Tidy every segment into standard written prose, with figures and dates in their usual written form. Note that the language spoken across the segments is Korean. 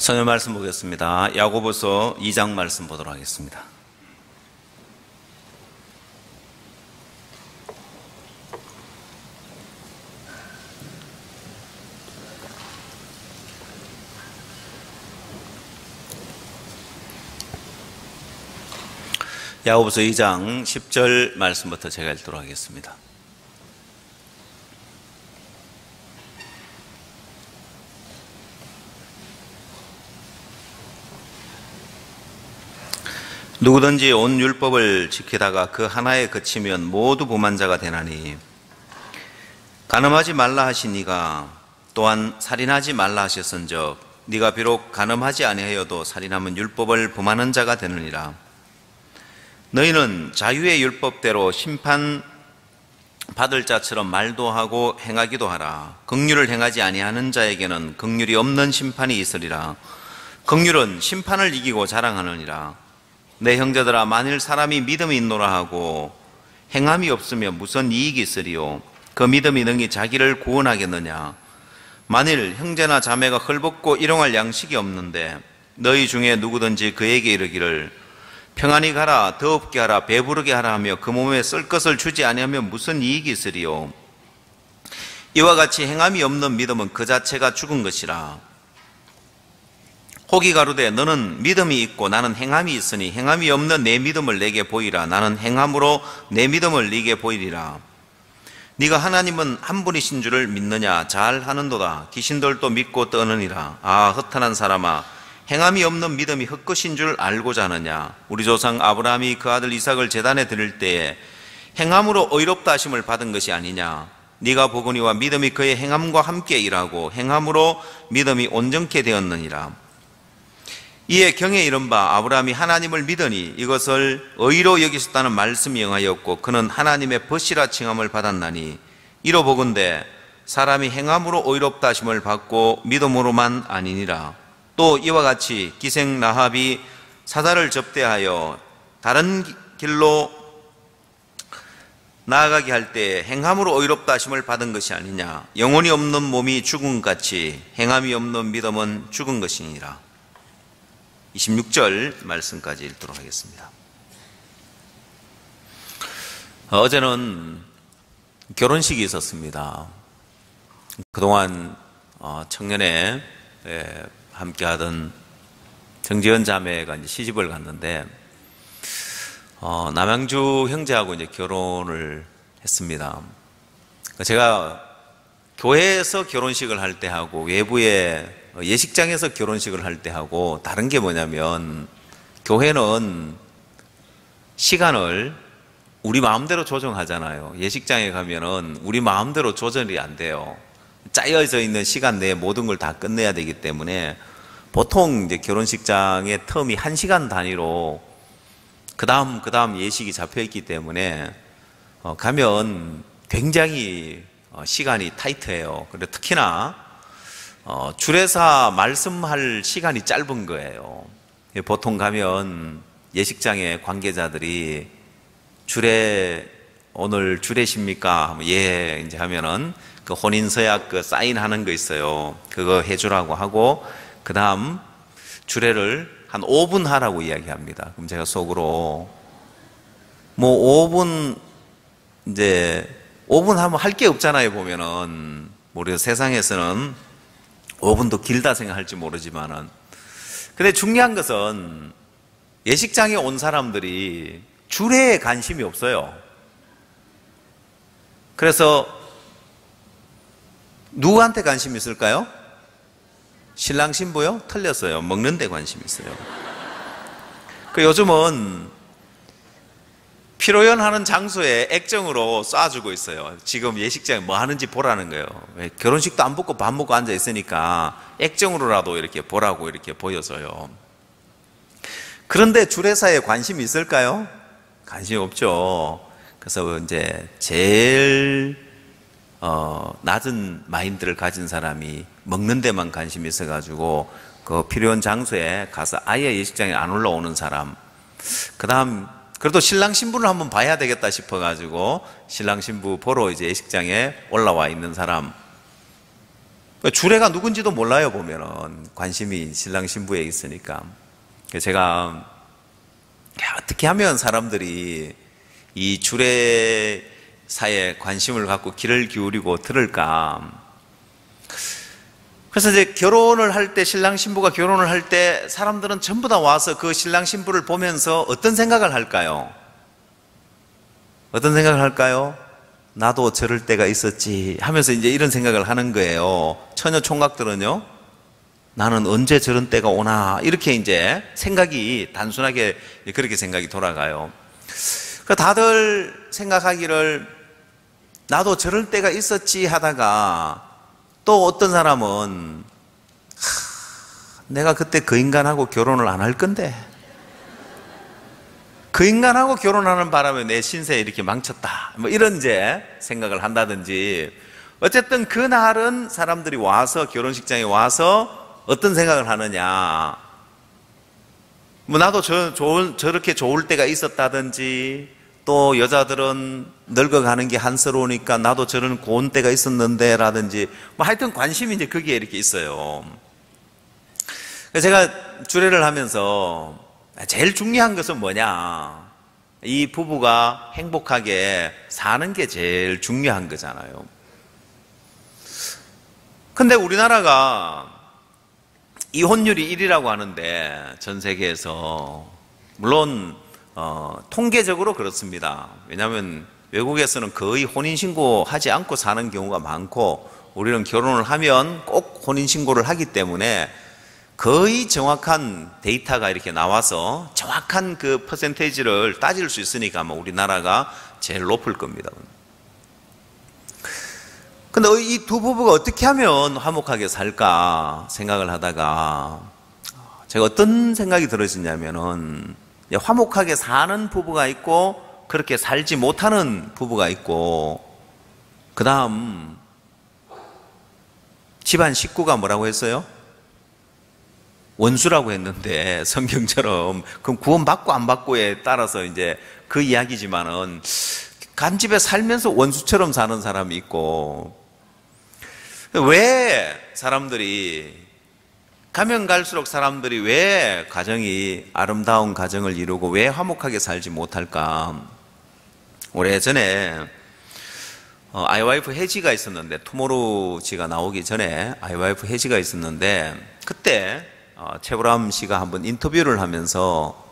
선여 말씀 보겠습니다. 야고보서 2장 말씀 보도록 하겠습니다. 야고보서 2장 10절 말씀부터 제가 읽도록 하겠습니다. 누구든지 온 율법을 지키다가 그 하나에 그치면 모두 범한자가 되나니 간음하지 말라 하신 이가 또한 살인하지 말라 하셨은즉 네가 비록 간음하지 아니하여도 살인하면 율법을 범하는 자가 되느니라. 너희는 자유의 율법대로 심판 받을 자처럼 말도 하고 행하기도 하라. 긍휼을 행하지 아니하는 자에게는 긍휼이 없는 심판이 있으리라. 긍휼은 심판을 이기고 자랑하느니라. 내 형제들아, 만일 사람이 믿음이 있노라 하고 행함이 없으면 무슨 이익이 있으리요? 그 믿음이 능히 자기를 구원하겠느냐? 만일 형제나 자매가 헐벗고 일용할 양식이 없는데 너희 중에 누구든지 그에게 이르기를 평안히 가라, 더없게 하라, 배부르게 하라 하며 그 몸에 쓸 것을 주지 아니하면 무슨 이익이 있으리요? 이와 같이 행함이 없는 믿음은 그 자체가 죽은 것이라. 혹이 가로되 너는 믿음이 있고 나는 행함이 있으니 행함이 없는 내 믿음을 내게 보이라. 나는 행함으로 내 믿음을 네게 보이리라. 네가 하나님은 한 분이신 줄을 믿느냐? 잘하는도다. 귀신들도 믿고 떠느니라. 아, 허탄한 사람아, 행함이 없는 믿음이 헛것인 줄 알고자 하느냐? 우리 조상 아브라함이 그 아들 이삭을 제단에 드릴 때에 행함으로 의롭다 하심을 받은 것이 아니냐? 네가 보거니와 믿음이 그의 행함과 함께 일하고 행함으로 믿음이 온전케 되었느니라. 이에 경에 이른 바 아브라함이 하나님을 믿으니 이것을 의로 여기셨다는 말씀이 응하였고 그는 하나님의 벗이라 칭함을 받았나니 이로 보건대 사람이 행함으로 의롭다 하심을 받고 믿음으로만 아니니라. 또 이와 같이 기생 라합이 사자를 접대하여 다른 길로 나아가게 할 때 행함으로 의롭다 하심을 받은 것이 아니냐. 영혼이 없는 몸이 죽은 것 같이 행함이 없는 믿음은 죽은 것이니라. 26절 말씀까지 읽도록 하겠습니다. 어제는 결혼식이 있었습니다. 그동안 청년회 함께하던 정지현 자매가 이제 시집을 갔는데 남양주 형제하고 이제 결혼을 했습니다. 제가 교회에서 결혼식을 할 때 하고 외부에 예식장에서 결혼식을 할 때 하고 다른 게 뭐냐면, 교회는 시간을 우리 마음대로 조정하잖아요. 예식장에 가면은 우리 마음대로 조절이 안 돼요. 짜여져 있는 시간 내에 모든 걸 다 끝내야 되기 때문에 보통 이제 결혼식장의 텀이 1시간 단위로 그 다음 예식이 잡혀 있기 때문에 가면 굉장히 시간이 타이트해요. 그런데 특히나 주례사 말씀할 시간이 짧은 거예요. 보통 가면 예식장의 관계자들이 오늘 주례십니까? 하면 예, 이제 하면은 그 혼인서약 그 사인하는 거 있어요. 그거 해주라고 하고, 그 다음 주례를 한 5분 하라고 이야기합니다. 그럼 제가 속으로 5분 하면 할 게 없잖아요. 보면은 우리 세상에서는 5분도 길다 생각할지 모르지만은, 근데 중요한 것은 예식장에 온 사람들이 주례에 관심이 없어요. 그래서 누구한테 관심이 있을까요? 신랑 신부요? 틀렸어요. 먹는 데 관심이 있어요. 요즘은 피로연하는 장소에 액정으로 쏴주고 있어요. 지금 예식장에 뭐 하는지 보라는 거예요. 결혼식도 안 먹고 밥 먹고 앉아 있으니까 액정으로라도 이렇게 보라고 이렇게 보여줘요. 그런데 주례사에 관심이 있을까요? 관심이 없죠. 그래서 이제 제일 낮은 마인드를 가진 사람이 먹는 데만 관심이 있어가지고 그 필요한 장소에 가서 아예 예식장에 안 올라오는 사람, 그 다음 그래도 신랑 신부를 한번 봐야 되겠다 싶어가지고 신랑 신부 보러 이제 예식장에 올라와 있는 사람, 주례가 누군지도 몰라요. 보면은 관심이 신랑 신부에 있으니까. 제가 어떻게 하면 사람들이 이 주례사에 관심을 갖고 귀를 기울이고 들을까? 그래서 이제 결혼을 할 때, 신랑 신부가 결혼을 할 때 사람들은 전부 다 와서 그 신랑 신부를 보면서 어떤 생각을 할까요? 어떤 생각을 할까요? 나도 저럴 때가 있었지 하면서 이제 이런 생각을 하는 거예요. 처녀 총각들은요, 나는 언제 저런 때가 오나, 이렇게 이제 생각이 단순하게 그렇게 생각이 돌아가요. 다들 생각하기를 나도 저럴 때가 있었지 하다가, 또 어떤 사람은 내가 그때 그 인간하고 결혼을 안 할 건데, 그 인간하고 결혼하는 바람에 내 신세 이렇게 망쳤다, 뭐 이런 이제 생각을 한다든지, 어쨌든 그날은 사람들이 와서 결혼식장에 와서 어떤 생각을 하느냐, 뭐 나도 저렇게 좋을 때가 있었다든지, 또 여자들은 늙어가는 게 한스러우니까 나도 저런 고운 때가 있었는데 라든지, 뭐 하여튼 관심이 이제 거기에 이렇게 있어요. 제가 주례를 하면서 제일 중요한 것은 뭐냐, 이 부부가 행복하게 사는 게 제일 중요한 거잖아요. 근데 우리나라가 이혼율이 1위라고 하는데, 전 세계에서 물론 통계적으로 그렇습니다. 왜냐하면 외국에서는 거의 혼인신고 하지 않고 사는 경우가 많고, 우리는 결혼을 하면 꼭 혼인신고를 하기 때문에 거의 정확한 데이터가 이렇게 나와서 정확한 그 퍼센테이지를 따질 수 있으니까 아마 우리나라가 제일 높을 겁니다. 근데 이 두 부부가 어떻게 하면 화목하게 살까 생각을 하다가 제가 어떤 생각이 들어지냐면은, 화목하게 사는 부부가 있고 그렇게 살지 못하는 부부가 있고, 그 다음 집안 식구가 뭐라고 했어요? 원수라고 했는데 성경처럼 그럼 구원받고 안 받고에 따라서 이제 그 이야기지만은 간집에 살면서 원수처럼 사는 사람이 있고, 왜 사람들이 가면 갈수록 사람들이 왜 가정이 아름다운 가정을 이루고 왜 화목하게 살지 못할까? 오래전에 아이와이프 혜지가 있었는데, 투모로우지가 나오기 전에 아이와이프 혜지가 있었는데, 그때 최불암 씨가 한번 인터뷰를 하면서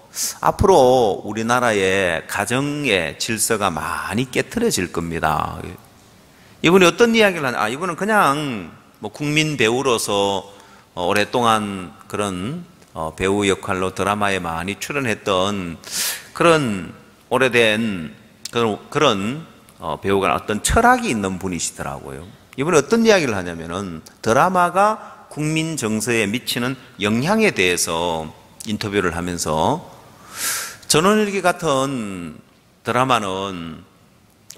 앞으로 우리나라의 가정의 질서가 많이 깨트려질 겁니다. 이분이 어떤 이야기를 하냐? 이분은 그냥 뭐 국민 배우로서 오랫동안 그런 배우 역할로 드라마에 많이 출연했던 그런 오래된 그런 배우가 어떤 철학이 있는 분이시더라고요. 이분이 어떤 이야기를 하냐면은 드라마가 국민 정서에 미치는 영향에 대해서 인터뷰를 하면서, 전원일기 같은 드라마는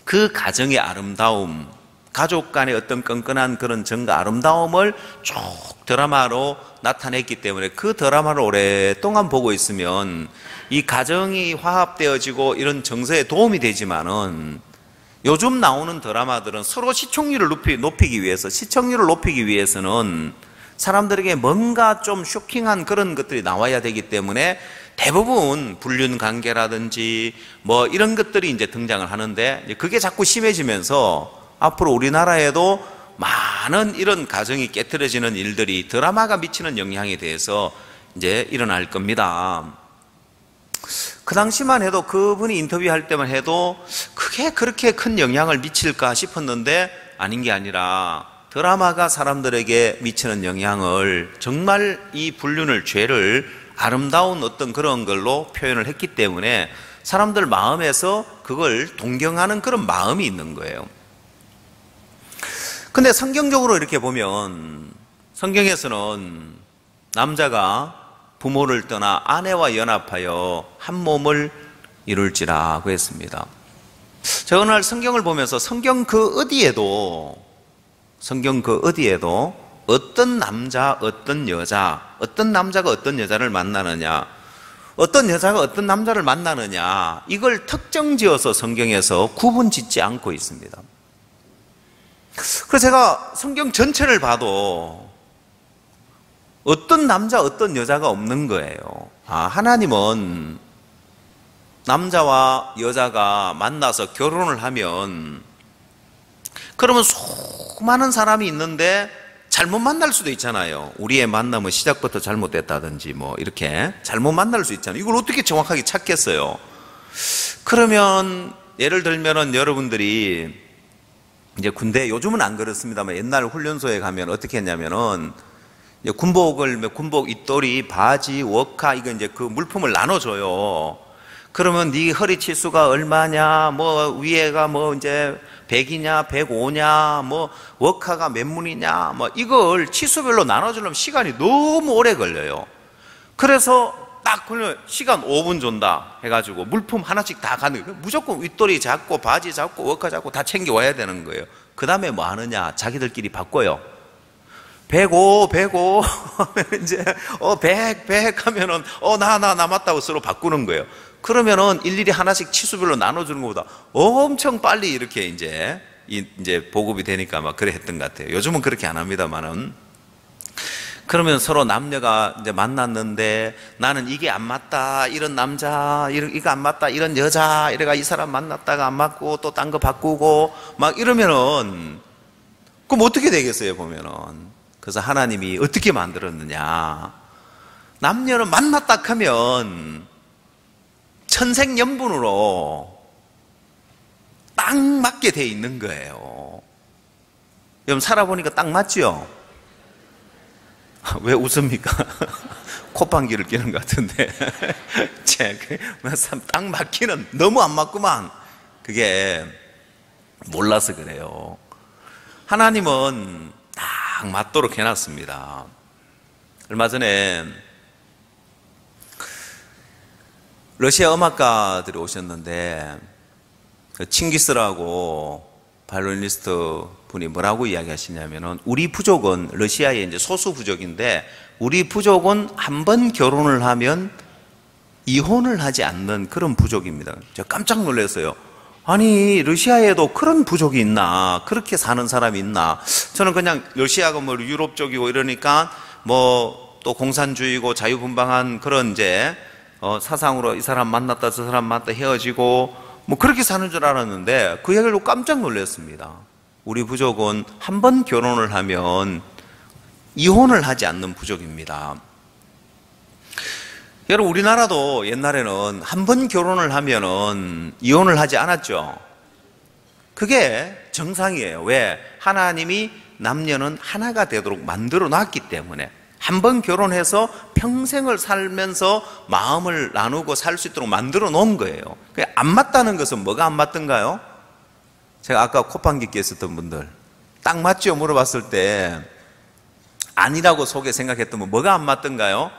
그 가정의 아름다움, 가족 간의 어떤 끈끈한 그런 정과 아름다움을 쭉 드라마로 나타냈기 때문에 그 드라마를 오랫동안 보고 있으면 이 가정이 화합되어지고 이런 정서에 도움이 되지만은, 요즘 나오는 드라마들은 서로 시청률을 높이기 위해서는 사람들에게 뭔가 좀 쇼킹한 그런 것들이 나와야 되기 때문에 대부분 불륜 관계라든지 뭐 이런 것들이 이제 등장을 하는데, 그게 자꾸 심해지면서 앞으로 우리나라에도 많은 이런 가정이 깨트려지는 일들이 드라마가 미치는 영향에 대해서 이제 일어날 겁니다. 그 당시만 해도, 그분이 인터뷰할 때만 해도 그게 그렇게 큰 영향을 미칠까 싶었는데 아닌 게 아니라, 드라마가 사람들에게 미치는 영향을 정말 이 불륜을, 죄를 아름다운 어떤 그런 걸로 표현을 했기 때문에 사람들 마음에서 그걸 동경하는 그런 마음이 있는 거예요. 근데 성경적으로 이렇게 보면, 성경에서는 남자가 부모를 떠나 아내와 연합하여 한 몸을 이룰지라고 했습니다. 제가 오늘 성경을 보면서 성경 그 어디에도 어떤 남자, 어떤 여자, 어떤 남자가 어떤 여자를 만나느냐, 어떤 여자가 어떤 남자를 만나느냐, 이걸 특정 지어서 성경에서 구분 짓지 않고 있습니다. 그래서 제가 성경 전체를 봐도 어떤 남자, 어떤 여자가 없는 거예요. 하나님은 남자와 여자가 만나서 결혼을 하면, 그러면 수많은 사람이 있는데 잘못 만날 수도 있잖아요. 우리의 만남은 시작부터 잘못됐다든지 뭐 이렇게 잘못 만날 수 있잖아요. 이걸 어떻게 정확하게 찾겠어요? 그러면 예를 들면은 여러분들이 이제 군대, 요즘은 안 그렇습니다만 옛날 훈련소에 가면 어떻게 했냐면은 군복 윗도리, 바지, 워카, 이거 이제 그 물품을 나눠줘요. 그러면 네 허리 치수가 얼마냐, 뭐 위에가 뭐 이제 100이냐, 105냐, 뭐 워카가 몇 문이냐, 뭐 이걸 치수별로 나눠주려면 시간이 너무 오래 걸려요. 그래서 딱 그냥 시간 5분 준다 해가지고 물품 하나씩 다 가는 거예요. 무조건 윗도리 잡고 바지 잡고 워카 잡고 다 챙겨와야 되는 거예요. 그 다음에 뭐 하느냐, 자기들끼리 바꿔요. 105 하면 이제 100 하면은 나 남았다고 서로 바꾸는 거예요. 그러면은 일일이 하나씩 치수별로 나눠주는 것보다 엄청 빨리 이렇게 이제 보급이 되니까 막 그래 했던 것 같아요. 요즘은 그렇게 안 합니다만은. 그러면 서로 남녀가 이제 만났는데 나는 이게 안 맞다, 이런 남자, 이거 안 맞다, 이런 여자, 이래가 이 사람 만났다가 안 맞고 또 딴 거 바꾸고 막 이러면은, 그럼 어떻게 되겠어요, 보면은. 그래서 하나님이 어떻게 만들었느냐, 남녀는 만났다 하면 천생연분으로 딱 맞게 돼 있는 거예요. 여러분 살아보니까 딱 맞죠? 왜 웃습니까? 콧방귀를 뀌는 것 같은데 딱 맞기는 너무 안 맞구만. 그게 몰라서 그래요. 하나님은 딱 맞도록 해놨습니다. 얼마 전에 러시아 음악가들이 오셨는데, 칭기스라고 바이올리니스트 분이 뭐라고 이야기하시냐면은, 우리 부족은 러시아의 이제 소수 부족인데 우리 부족은 한 번 결혼을 하면 이혼을 하지 않는 그런 부족입니다. 제가 깜짝 놀랐어요. 아니, 러시아에도 그런 부족이 있나? 그렇게 사는 사람이 있나? 저는 그냥 러시아가 뭐 유럽 쪽이고 이러니까 뭐 또 공산주의고 자유분방한 그런 이제 사상으로 이 사람 만났다 저 사람 만났다 헤어지고 뭐 그렇게 사는 줄 알았는데 그 얘기로 깜짝 놀랐습니다. 우리 부족은 한 번 결혼을 하면 이혼을 하지 않는 부족입니다. 여러분, 우리나라도 옛날에는 한 번 결혼을 하면은 이혼을 하지 않았죠. 그게 정상이에요. 왜? 하나님이 남녀는 하나가 되도록 만들어 놨기 때문에. 한 번 결혼해서 평생을 살면서 마음을 나누고 살 수 있도록 만들어 놓은 거예요. 안 맞다는 것은 뭐가 안 맞던가요? 제가 아까 콧방귀 꼈었던 분들 딱 맞죠? 물어봤을 때 아니라고 속에 생각했던 분 뭐가 안 맞던가요?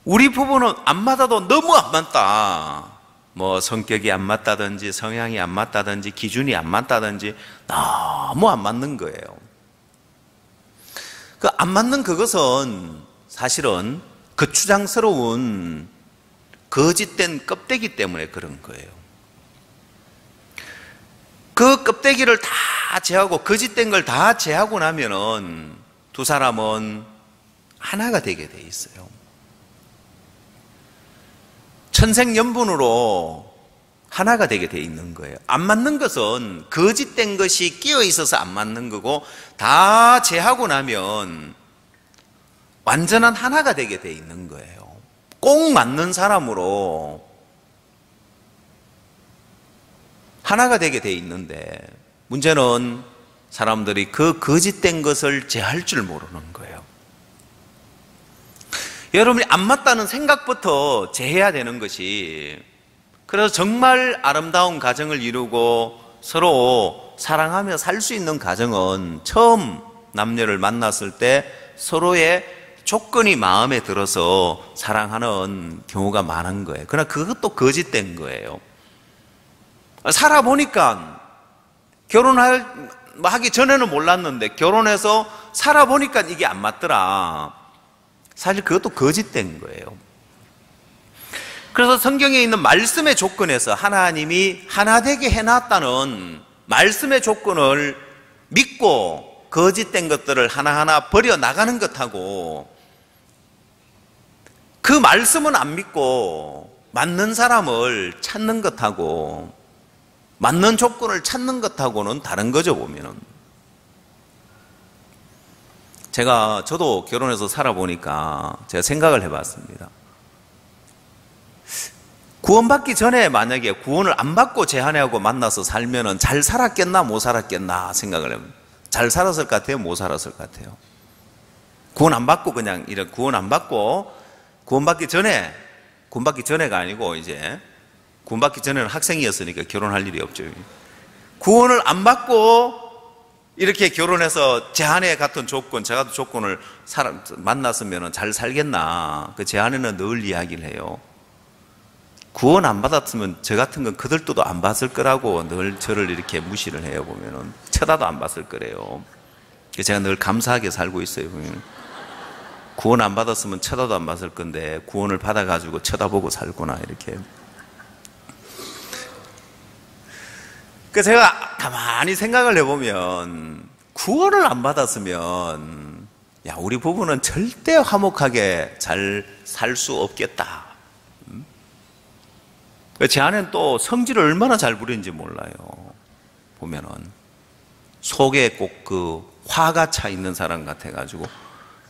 우리 부부는 안 맞아도 너무 안 맞다. 뭐 성격이 안 맞다든지 성향이 안 맞다든지 기준이 안 맞다든지 너무 안 맞는 거예요. 그 안 맞는 그것은 사실은 거추장스러운 거짓된 껍데기 때문에 그런 거예요. 그 껍데기를 다 제하고 거짓된 걸 다 제하고 나면은 두 사람은 하나가 되게 돼 있어요. 천생연분으로 하나가 되게 돼 있는 거예요. 안 맞는 것은 거짓된 것이 끼어 있어서 안 맞는 거고 다 제하고 나면 완전한 하나가 되게 돼 있는 거예요. 꼭 맞는 사람으로 하나가 되게 돼 있는데 문제는 사람들이 그 거짓된 것을 제할 줄 모르는 거예요. 여러분이 안 맞다는 생각부터 제해야 되는 것이, 그래서 정말 아름다운 가정을 이루고 서로 사랑하며 살 수 있는 가정은 처음 남녀를 만났을 때 서로의 조건이 마음에 들어서 사랑하는 경우가 많은 거예요. 그러나 그것도 거짓된 거예요. 살아보니까 결혼하기 전에는 몰랐는데 결혼해서 살아보니까 이게 안 맞더라. 사실 그것도 거짓된 거예요. 그래서 성경에 있는 말씀의 조건에서 하나님이 하나 되게 해놨다는 말씀의 조건을 믿고 거짓된 것들을 하나하나 버려나가는 것하고, 그 말씀은 안 믿고 맞는 사람을 찾는 것하고 맞는 조건을 찾는 것하고는 다른 거죠, 보면은. 저도 결혼해서 살아보니까 제가 생각을 해봤습니다. 구원받기 전에 만약에 구원을 안 받고 제 아내하고 만나서 살면은 잘 살았겠나 못 살았겠나 생각을 해봅니다. 잘 살았을 것 같아요, 못 살았을 것 같아요? 구원 안 받고 그냥 이런 구원 안 받고 구원받기 전에가 아니고 이제 구원받기 전에는 학생이었으니까 결혼할 일이 없죠. 구원을 안 받고 이렇게 결혼해서 제 아내 같은 조건, 제 같은 조건을 만났으면 잘 살겠나? 제 아내는 늘 이야기를 해요. 구원 안 받았으면 저 같은 건 그들도 안 봤을 거라고 늘 저를 이렇게 무시를 해요, 보면은. 쳐다도 안 봤을 거래요. 제가 늘 감사하게 살고 있어요, 보면. 구원 안 받았으면 쳐다도 안 봤을 건데 구원을 받아가지고 쳐다보고 살구나, 이렇게. 그래서 제가 가만히 생각을 해보면 구원을 안 받았으면 우리 부부는 절대 화목하게 잘 살 수 없겠다. 제 아내는 또 성질을 얼마나 잘 부리는지 몰라요. 보면은 속에 꼭 그 화가 차 있는 사람 같아가지고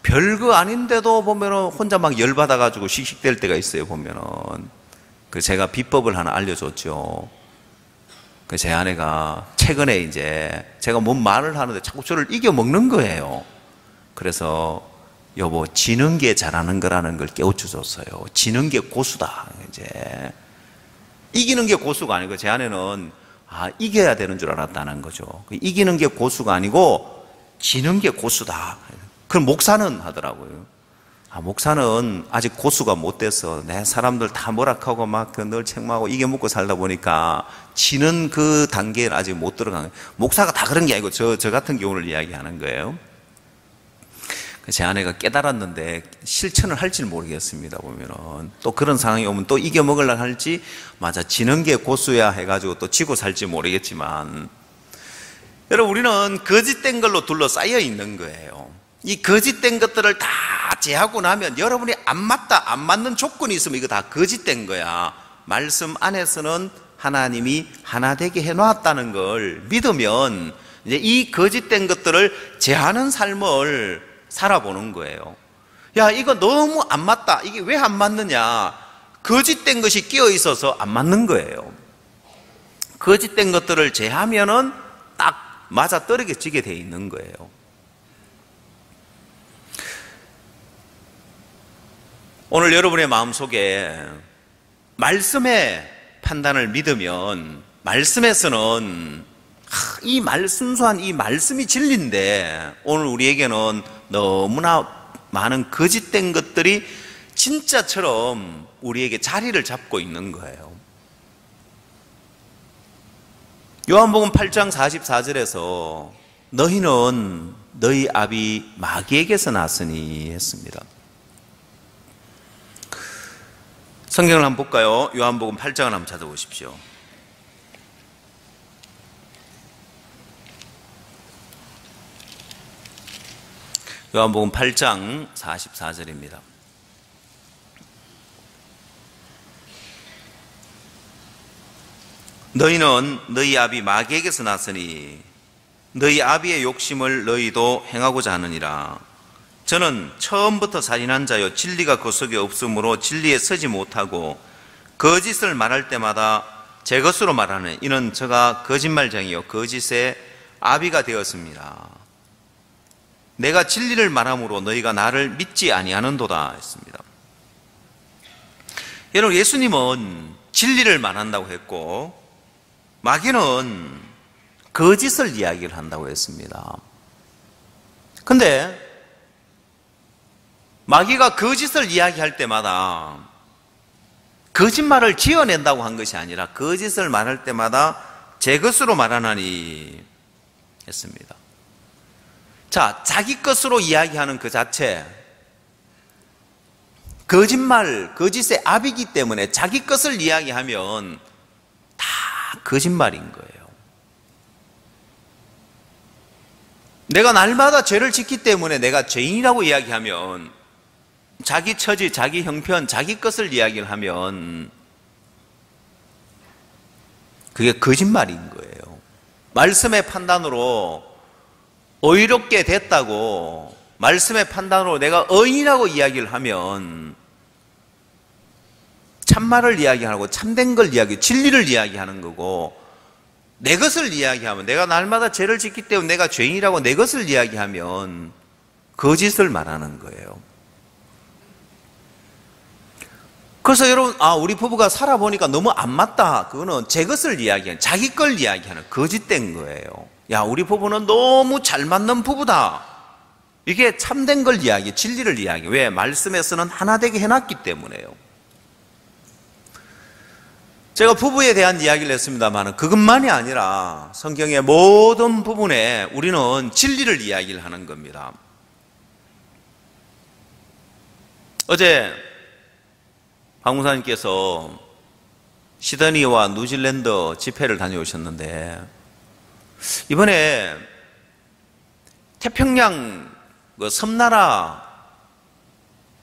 별거 아닌데도 보면은 혼자 막 열받아가지고 씩씩댈 때가 있어요, 보면은. 그래서 제가 비법을 하나 알려줬죠. 제 아내가 최근에 이제 제가 뭔 말을 하는데 자꾸 저를 이겨 먹는 거예요. 그래서 여보, 지는 게 잘하는 거라는 걸 깨우쳐 줬어요. 지는 게 고수다. 이제 이기는 게 고수가 아니고, 제 아내는 이겨야 되는 줄 알았다는 거죠. 이기는 게 고수가 아니고 지는 게 고수다. 그럼 목사는 하더라고요. 목사는 아직 고수가 못 돼서 내 사람들 다 뭐락하고 막 늘 책망하고 이겨먹고 살다 보니까 지는 그 단계에 아직 못 들어간 거예요. 목사가 다 그런 게 아니고 저 같은 경우를 이야기하는 거예요. 제 아내가 깨달았는데 실천을 할지 모르겠습니다. 보면은 또 그런 상황이 오면 또 이겨먹으려고 할지, 맞아, 지는 게 고수야 해가지고 또 지고 살지 모르겠지만, 여러분, 우리는 거짓된 걸로 둘러싸여 있는 거예요. 이 거짓된 것들을 다 제하고 나면, 여러분이 안 맞다, 안 맞는 조건이 있으면 이거 다 거짓된 거야. 말씀 안에서는 하나님이 하나 되게 해놨다는 걸 믿으면 이제 이 거짓된 것들을 제하는 삶을 살아보는 거예요. 야, 이거 너무 안 맞다. 이게 왜 안 맞느냐? 거짓된 것이 끼어 있어서 안 맞는 거예요. 거짓된 것들을 제하면은 딱 맞아 떨어지게 돼 있는 거예요. 오늘 여러분의 마음속에 말씀의 판단을 믿으면, 말씀에서는 이 순수한 이 말씀이 진리인데, 오늘 우리에게는 너무나 많은 거짓된 것들이 진짜처럼 우리에게 자리를 잡고 있는 거예요. 요한복음 8장 44절에서 너희는 너희 아비 마귀에게서 났으니 했습니다. 성경을 한번 볼까요? 요한복음 8장을 한번 찾아보십시오. 요한복음 8장 44절입니다. 너희는 너희 아비 마귀에게서 났으니 너희 아비의 욕심을 너희도 행하고자 하느니라. 저는 처음부터 살인한 자요 진리가 그 속에 없으므로 진리에 서지 못하고 거짓을 말할 때마다 제 것으로 말하는 이는 저가 거짓말쟁이요 거짓의 아비가 되었습니다. 내가 진리를 말함으로 너희가 나를 믿지 아니하는도다 했습니다. 여러분, 예수님은 진리를 말한다고 했고 마귀는 거짓을 이야기를 한다고 했습니다. 근데 마귀가 거짓을 이야기할 때마다 거짓말을 지어낸다고 한 것이 아니라 거짓을 말할 때마다 제 것으로 말하나니 했습니다. 자, 자기 것으로 이야기하는 그 자체, 거짓의 압이기 때문에 자기 것을 이야기하면 다 거짓말인 거예요. 내가 날마다 죄를 짓기 때문에 내가 죄인이라고 이야기하면, 자기 처지, 자기 형편, 자기 것을 이야기를 하면 그게 거짓말인 거예요. 말씀의 판단으로 의롭게 됐다고, 말씀의 판단으로 내가 의인이라고 이야기를 하면 참말을 이야기하고 참된 걸 진리를 이야기하는 거고, 내 것을 이야기하면, 내가 날마다 죄를 짓기 때문에 내가 죄인이라고 내 것을 이야기하면 거짓을 말하는 거예요. 그래서 여러분, 우리 부부가 살아보니까 너무 안 맞다. 그거는 제 것을 이야기하는, 자기 걸 이야기하는 거짓된 거예요. 야, 우리 부부는 너무 잘 맞는 부부다. 이게 참된 걸 진리를 이야기해. 왜? 말씀에서는 하나 되게 해놨기 때문에요. 제가 부부에 대한 이야기를 했습니다만 그것만이 아니라 성경의 모든 부분에 우리는 진리를 이야기를 하는 겁니다. 어제 박 목사님께서 시드니와 뉴질랜드 집회를 다녀오셨는데, 이번에 태평양 섬나라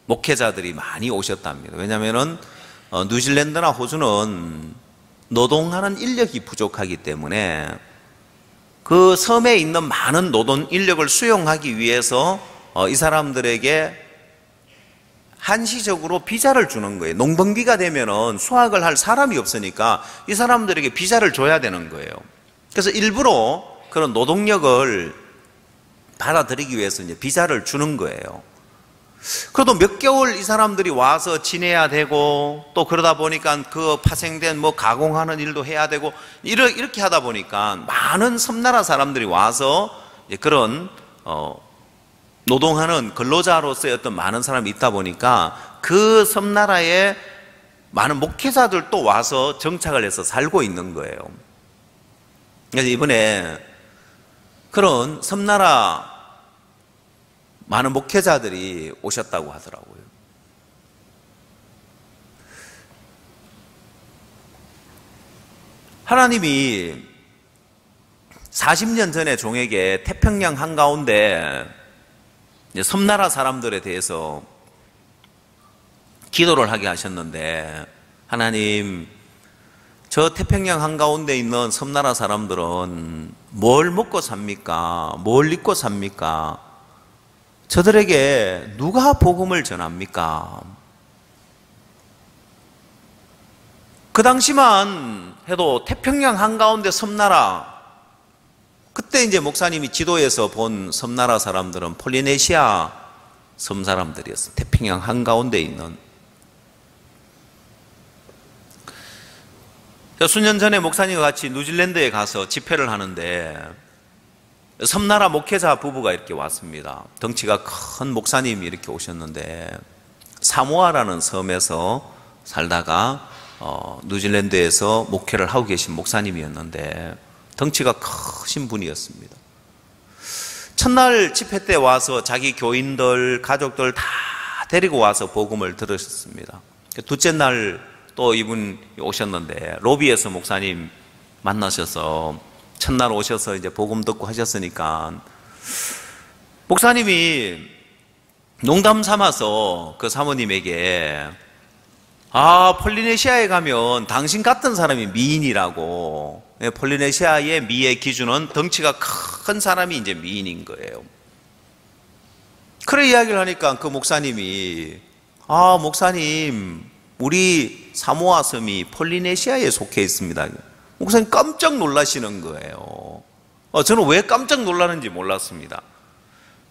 목회자들이 많이 오셨답니다. 왜냐하면 뉴질랜드나 호주는 노동하는 인력이 부족하기 때문에 그 섬에 있는 많은 노동 인력을 수용하기 위해서 이 사람들에게 한시적으로 비자를 주는 거예요. 농번기가 되면은 수확을 할 사람이 없으니까 이 사람들에게 비자를 줘야 되는 거예요. 그래서 일부러 그런 노동력을 받아들이기 위해서 이제 비자를 주는 거예요. 그래도 몇 개월 이 사람들이 와서 지내야 되고, 또 그러다 보니까 그 파생된 가공하는 일도 해야 되고, 이렇게 하다 보니까 많은 섬나라 사람들이 와서 그런 노동하는 근로자로서의 어떤 많은 사람이 있다 보니까 그 섬나라에 많은 목회자들도 와서 정착을 해서 살고 있는 거예요. 그래서 이번에 그런 섬나라 많은 목회자들이 오셨다고 하더라고요. 하나님이 40년 전에 종에게 태평양 한가운데 섬나라 사람들에 대해서 기도를 하게 하셨는데, 하나님, 저 태평양 한가운데 있는 섬나라 사람들은 뭘 먹고 삽니까? 뭘 입고 삽니까? 저들에게 누가 복음을 전합니까? 그 당시만 해도 태평양 한가운데 섬나라, 그때 이제 목사님이 지도에서 본 섬나라 사람들은 폴리네시아 섬 사람들이었어요. 태평양 한가운데 있는. 수년 전에 목사님과 같이 뉴질랜드에 가서 집회를 하는데 섬나라 목회자 부부가 이렇게 왔습니다. 덩치가 큰 목사님이 이렇게 오셨는데, 사모아라는 섬에서 살다가 뉴질랜드에서 목회를 하고 계신 목사님이었는데 덩치가 크신 분이었습니다. 첫날 집회 때 와서 자기 교인들, 가족들 다 데리고 와서 복음을 들으셨습니다. 둘째 날 또 이분 오셨는데 로비에서 목사님 만나셔서 첫날 오셔서 이제 복음 듣고 하셨으니까 목사님이 농담 삼아서 그 사모님에게, 폴리네시아에 가면 당신 같은 사람이 미인이라고. 폴리네시아의 미의 기준은 덩치가 큰 사람이 이제 미인인 거예요. 그래 이야기를 하니까 그 목사님이, 목사님, 우리 사모아 섬이 폴리네시아에 속해 있습니다. 목사님 깜짝 놀라시는 거예요. 저는 왜 깜짝 놀라는지 몰랐습니다.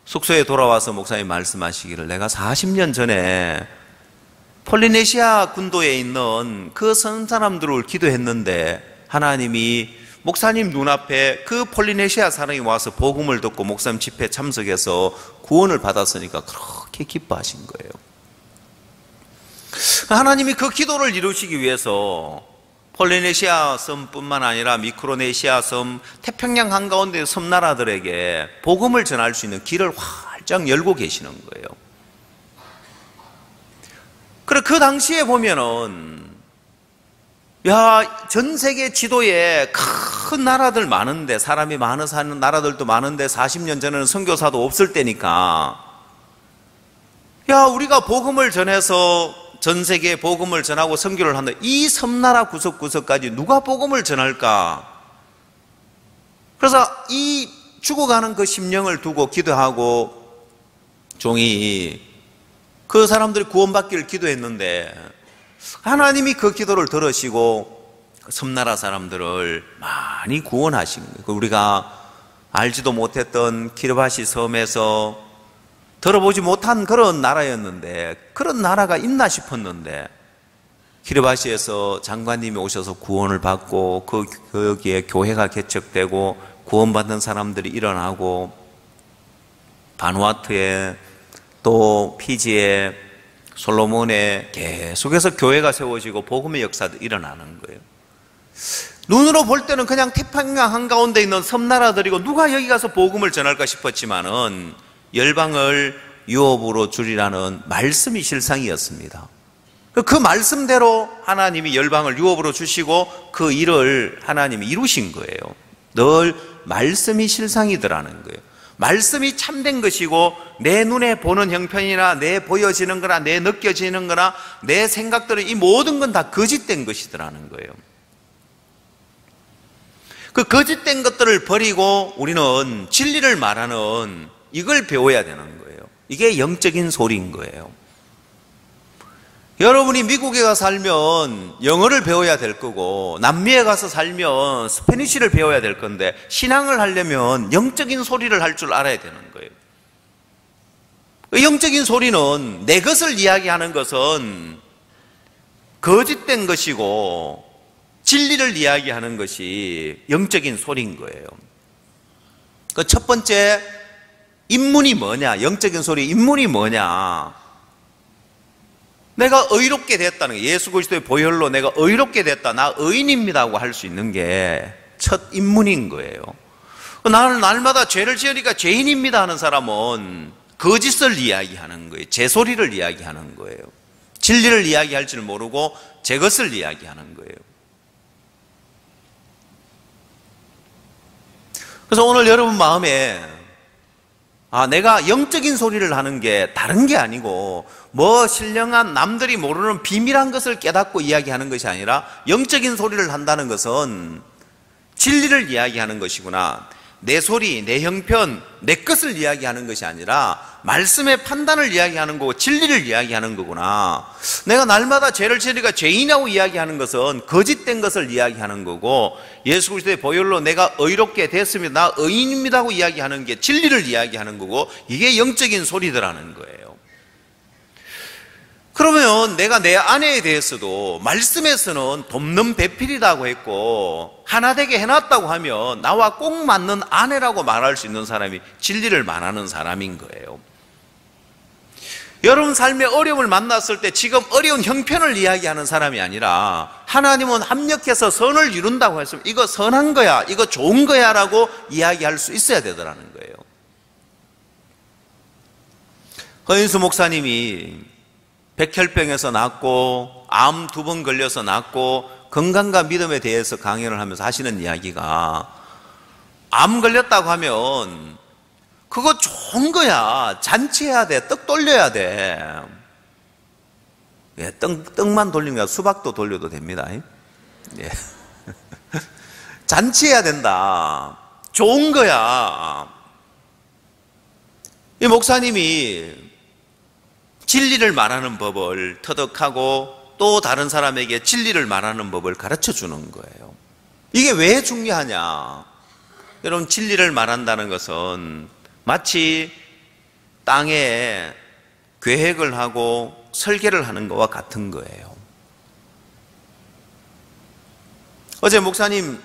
숙소에 돌아와서 목사님 말씀하시기를, 내가 40년 전에 폴리네시아 군도에 있는 그 선 사람들을 기도했는데 하나님이 목사님 눈앞에 그 폴리네시아 사람이 와서 복음을 듣고 목사님 집회에 참석해서 구원을 받았으니까 그렇게 기뻐하신 거예요. 하나님이 그 기도를 이루시기 위해서 폴리네시아 섬뿐만 아니라 미크로네시아 섬, 태평양 한가운데 섬나라들에게 복음을 전할 수 있는 길을 활짝 열고 계시는 거예요. 그래 그 당시에 보면은 전 세계 지도에 큰 나라들 많은데, 사람이 많은 사는 나라들도 많은데 40년 전에는 선교사도 없을 때니까 우리가 복음을 전해서 전 세계에 복음을 전하고 선교를 한다. 이 섬나라 구석구석까지 누가 복음을 전할까? 그래서 이 죽어가는 그 심령을 두고 기도하고 종이 그 사람들이 구원받기를 기도했는데 하나님이 그 기도를 들으시고 섬나라 사람들을 많이 구원하신 거예요. 우리가 알지도 못했던 키르바시 섬에서 들어보지 못한 그런 나라였는데, 그런 나라가 있나 싶었는데 키르바시에서 장관님이 오셔서 구원을 받고 거기에 교회가 개척되고 구원받는 사람들이 일어나고, 바누아투에 또 피지에 솔로몬에 계속해서 교회가 세워지고 복음의 역사도 일어나는 거예요. 눈으로 볼 때는 그냥 태평양 한가운데 있는 섬나라들이고 누가 여기 가서 복음을 전할까 싶었지만은 열방을 유업으로 주리라는 말씀이 실상이었습니다. 그 말씀대로 하나님이 열방을 유업으로 주시고 그 일을 하나님이 이루신 거예요. 늘 말씀이 실상이더라는 거예요. 말씀이 참된 것이고 내 눈에 보는 형편이나 내 보여지는 거나 내 느껴지는 거나 내 생각들은 이 모든 건 다 거짓된 것이더라는 거예요. 그 거짓된 것들을 버리고 우리는 진리를 말하는 이걸 배워야 되는 거예요. 이게 영적인 소리인 거예요. 여러분이 미국에 가서 살면 영어를 배워야 될 거고, 남미에 가서 살면 스페니쉬를 배워야 될 건데, 신앙을 하려면 영적인 소리를 할 줄 알아야 되는 거예요. 영적인 소리는 내 것을 이야기하는 것은 거짓된 것이고 진리를 이야기하는 것이 영적인 소리인 거예요. 그 첫 번째 입문이 뭐냐? 영적인 소리 입문이 뭐냐? 내가 의롭게 됐다는 게, 예수 그리스도의 보혈로 내가 의롭게 됐다, 나 의인입니다고 할 수 있는 게 첫 입문인 거예요. 나는 날마다 죄를 지으니까 죄인입니다 하는 사람은 거짓을 이야기하는 거예요. 제 소리를 이야기하는 거예요. 진리를 이야기할 줄 모르고 제 것을 이야기하는 거예요. 그래서 오늘 여러분 마음에 내가 영적인 소리를 하는 게 다른 게 아니고 뭐 신령한 남들이 모르는 비밀한 것을 깨닫고 이야기하는 것이 아니라 영적인 소리를 한다는 것은 진리를 이야기하는 것이구나. 내 소리, 내 형편, 내 것을 이야기하는 것이 아니라 말씀의 판단을 이야기하는 거고 진리를 이야기하는 거구나. 내가 날마다 죄를 지으니까 죄인이라고 이야기하는 것은 거짓된 것을 이야기하는 거고 예수 그리스도의 보혈로 내가 의롭게 됐습니다. 나 의인입니다 하고 이야기하는 게 진리를 이야기하는 거고 이게 영적인 소리더라는 거예요. 그러면 내가 내 아내에 대해서도 말씀에서는 돕는 배필이라고 했고 하나 되게 해놨다고 하면 나와 꼭 맞는 아내라고 말할 수 있는 사람이 진리를 말하는 사람인 거예요. 여러분 삶의 어려움을 만났을 때 지금 어려운 형편을 이야기하는 사람이 아니라 하나님은 합력해서 선을 이룬다고 했으면 이거 선한 거야, 이거 좋은 거야 라고 이야기할 수 있어야 되더라는 거예요. 허인수 목사님이 백혈병에서 낫고 암 2번 걸려서 낫고 건강과 믿음에 대해서 강연을 하면서 하시는 이야기가 암 걸렸다고 하면 그거 좋은 거야. 잔치해야 돼. 떡 돌려야 돼. 예, 떡만 돌리는 게 수박도 돌려도 됩니다. 예. 잔치해야 된다. 좋은 거야. 이 목사님이 진리를 말하는 법을 터득하고 또 다른 사람에게 진리를 말하는 법을 가르쳐 주는 거예요. 이게 왜 중요하냐? 여러분, 진리를 말한다는 것은 마치 땅에 계획을 하고 설계를 하는 것과 같은 거예요. 어제 목사님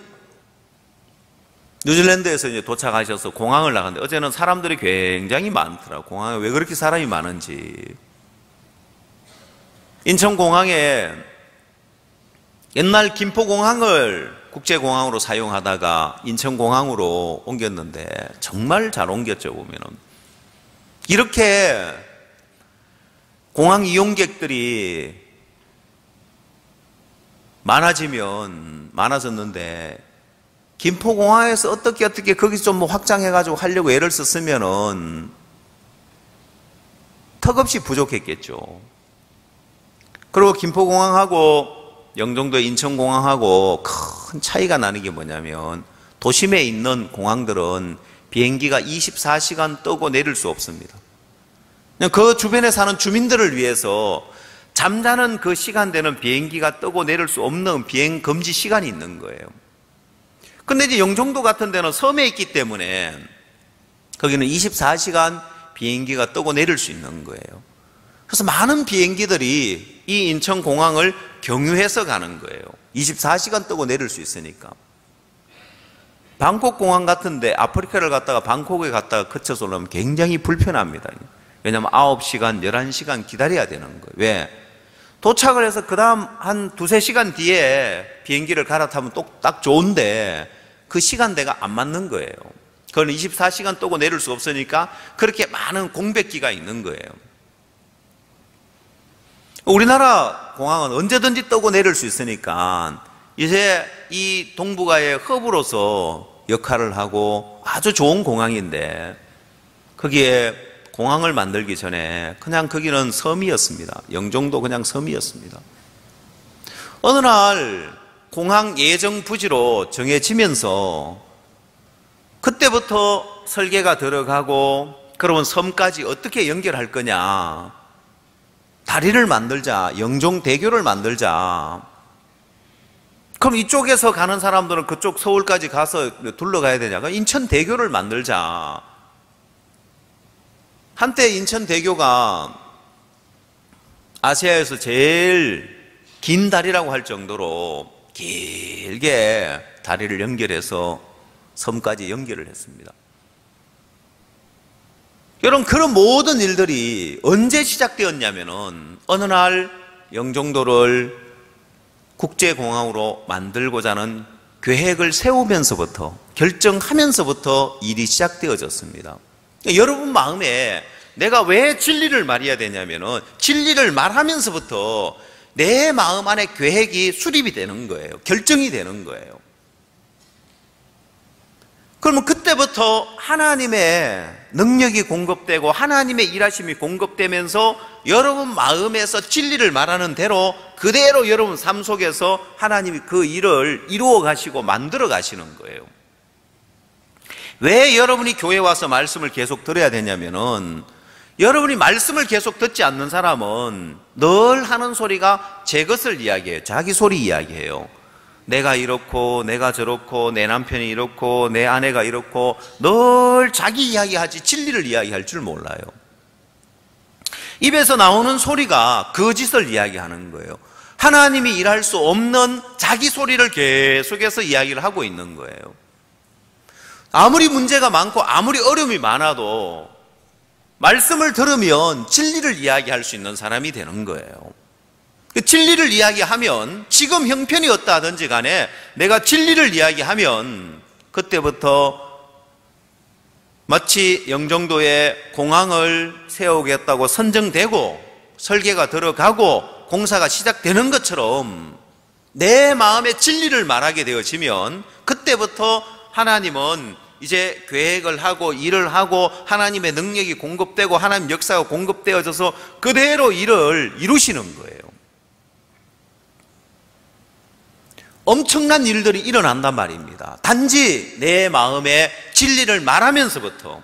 뉴질랜드에서 이제 도착하셔서 공항을 나갔는데 어제는 사람들이 굉장히 많더라고요. 공항에 왜 그렇게 사람이 많은지. 인천공항에 옛날 김포공항을 국제공항으로 사용하다가 인천공항으로 옮겼는데 정말 잘 옮겼죠, 보면은. 이렇게 공항 이용객들이 많아졌는데 김포공항에서 어떻게 거기서 좀 뭐 확장해가지고 하려고 애를 썼으면은 턱없이 부족했겠죠. 그리고 김포공항하고 영종도 인천공항하고 큰 차이가 나는 게 뭐냐면 도심에 있는 공항들은 비행기가 24시간 뜨고 내릴 수 없습니다. 그냥 그 주변에 사는 주민들을 위해서 잠자는 그 시간대는 비행기가 뜨고 내릴 수 없는 비행 금지 시간이 있는 거예요. 근데 이제 영종도 같은 데는 섬에 있기 때문에 거기는 24시간 비행기가 뜨고 내릴 수 있는 거예요. 그래서 많은 비행기들이 이 인천공항을 경유해서 가는 거예요. 24시간 뜨고 내릴 수 있으니까. 방콕 공항 같은데 아프리카를 갔다가 방콕에 갔다가 그쳐서 오려면 굉장히 불편합니다. 왜냐하면 9시간, 11시간 기다려야 되는 거예요. 왜? 도착을 해서 그 다음 한 2-3시간 뒤에 비행기를 갈아타면 딱 좋은데 그 시간대가 안 맞는 거예요. 그건 24시간 뜨고 내릴 수 없으니까 그렇게 많은 공백기가 있는 거예요. 우리나라 공항은 언제든지 뜨고 내릴 수 있으니까 이제 이 동북아의 허브로서 역할을 하고 아주 좋은 공항인데 거기에 공항을 만들기 전에 그냥 거기는 섬이었습니다. 영종도 그냥 섬이었습니다. 어느 날 공항 예정 부지로 정해지면서 그때부터 설계가 들어가고 그러면 섬까지 어떻게 연결할 거냐, 다리를 만들자, 영종대교를 만들자. 그럼 이쪽에서 가는 사람들은 그쪽 서울까지 가서 둘러가야 되냐? 그럼 인천대교를 만들자. 한때 인천대교가 아시아에서 제일 긴 다리라고 할 정도로 길게 다리를 연결해서 섬까지 연결을 했습니다. 여러분, 그런 모든 일들이 언제 시작되었냐면은 어느 날 영종도를 국제공항으로 만들고자 하는 계획을 세우면서부터, 결정하면서부터 일이 시작되어졌습니다. 여러분 마음에 내가 왜 진리를 말해야 되냐면은 진리를 말하면서부터 내 마음 안에 계획이 수립이 되는 거예요. 결정이 되는 거예요. 그러면 그때부터 하나님의 능력이 공급되고 하나님의 일하심이 공급되면서 여러분 마음에서 진리를 말하는 대로 그대로 여러분 삶 속에서 하나님이 그 일을 이루어 가시고 만들어 가시는 거예요. 왜 여러분이 교회 와서 말씀을 계속 들어야 되냐면은 여러분이 말씀을 계속 듣지 않는 사람은 늘 하는 소리가 제 것을 이야기해요. 자기 소리 이야기해요. 내가 이렇고 내가 저렇고 내 남편이 이렇고 내 아내가 이렇고 늘 자기 이야기하지 진리를 이야기할 줄 몰라요. 입에서 나오는 소리가 거짓을 이야기하는 거예요. 하나님이 일할 수 없는 자기 소리를 계속해서 이야기를 하고 있는 거예요. 아무리 문제가 많고 아무리 어려움이 많아도 말씀을 들으면 진리를 이야기할 수 있는 사람이 되는 거예요. 진리를 이야기하면 지금 형편이 어떠하든지 간에 내가 진리를 이야기하면 그때부터 마치 영종도에 공항을 세우겠다고 선정되고 설계가 들어가고 공사가 시작되는 것처럼 내 마음의 진리를 말하게 되어지면 그때부터 하나님은 이제 계획을 하고 일을 하고 하나님의 능력이 공급되고 하나님 역사가 공급되어져서 그대로 일을 이루시는 거예요. 엄청난 일들이 일어난단 말입니다. 단지 내 마음에 진리를 말하면서부터,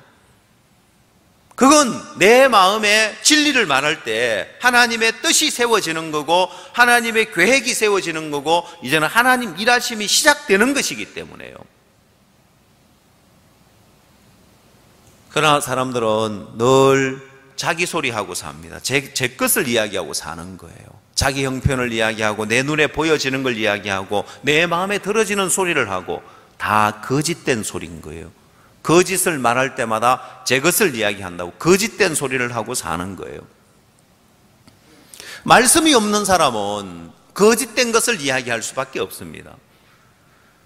그건 내 마음에 진리를 말할 때 하나님의 뜻이 세워지는 거고 하나님의 계획이 세워지는 거고 이제는 하나님 일하심이 시작되는 것이기 때문에요. 그러나 사람들은 늘 자기 소리하고 삽니다. 제 것을 이야기하고 사는 거예요. 자기 형편을 이야기하고 내 눈에 보여지는 걸 이야기하고 내 마음에 들어지는 소리를 하고 다 거짓된 소리인 거예요. 거짓을 말할 때마다 제 것을 이야기한다고 거짓된 소리를 하고 사는 거예요. 말씀이 없는 사람은 거짓된 것을 이야기할 수밖에 없습니다.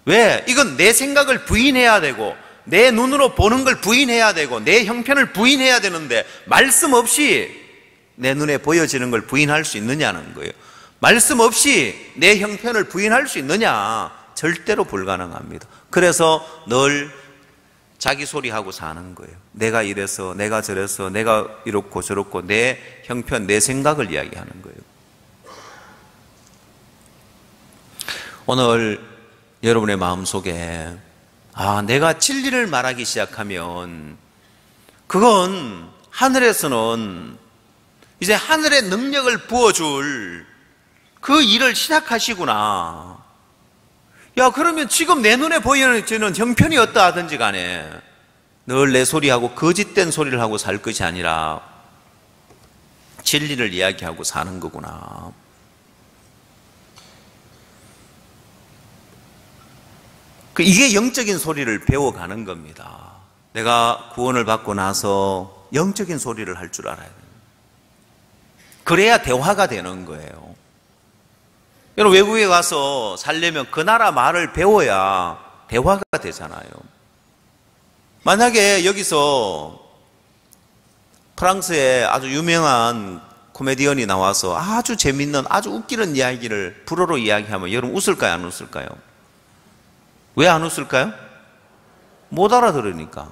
왜? 이건 내 생각을 부인해야 되고 내 눈으로 보는 걸 부인해야 되고 내 형편을 부인해야 되는데 말씀 없이 내 눈에 보여지는 걸 부인할 수 있느냐는 거예요. 말씀 없이 내 형편을 부인할 수 있느냐? 절대로 불가능합니다. 그래서 늘 자기 소리하고 사는 거예요. 내가 이래서, 내가 저래서, 내가 이렇고 저렇고 내 형편, 내 생각을 이야기하는 거예요. 오늘 여러분의 마음속에 내가 진리를 말하기 시작하면 그건 하늘에서는 이제 하늘의 능력을 부어줄 그 일을 시작하시구나. 야, 그러면 지금 내 눈에 보이는 형편이 어떠하든지 간에 늘 내 소리하고 거짓된 소리를 하고 살 것이 아니라 진리를 이야기하고 사는 거구나. 이게 영적인 소리를 배워가는 겁니다. 내가 구원을 받고 나서 영적인 소리를 할 줄 알아야 돼요. 그래야 대화가 되는 거예요. 여러분, 외국에 가서 살려면 그 나라 말을 배워야 대화가 되잖아요. 만약에 여기서 프랑스에 아주 유명한 코미디언이 나와서 아주 재밌는, 아주 웃기는 이야기를 불어로 이야기하면 여러분 웃을까요, 안 웃을까요? 왜 안 웃을까요? 못 알아들으니까.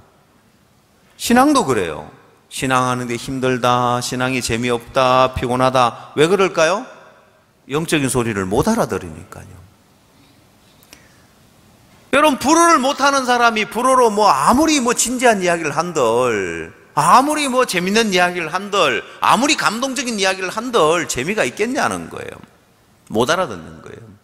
신앙도 그래요. 신앙하는데 힘들다, 신앙이 재미없다, 피곤하다. 왜 그럴까요? 영적인 소리를 못 알아들으니까요. 여러분, 불어를 못하는 사람이 불어로 아무리 진지한 이야기를 한들, 아무리 재밌는 이야기를 한들, 아무리 감동적인 이야기를 한들 재미가 있겠냐는 거예요. 못 알아듣는 거예요.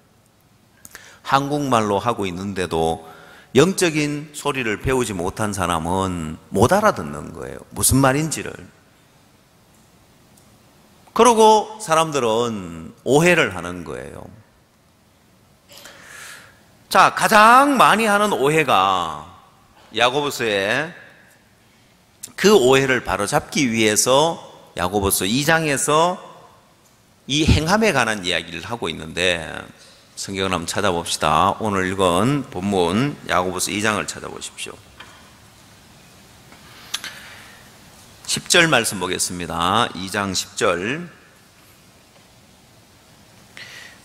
한국말로 하고 있는데도 영적인 소리를 배우지 못한 사람은 못 알아듣는 거예요. 무슨 말인지를. 그러고 사람들은 오해를 하는 거예요. 자, 가장 많이 하는 오해가 야고보서에 그 오해를 바로잡기 위해서 야고보서 2장에서 이 행함에 관한 이야기를 하고 있는데 성경을 한번 찾아봅시다. 오늘 읽은 본문 야고보서 2장을 찾아보십시오. 10절 말씀 보겠습니다. 2장 10절.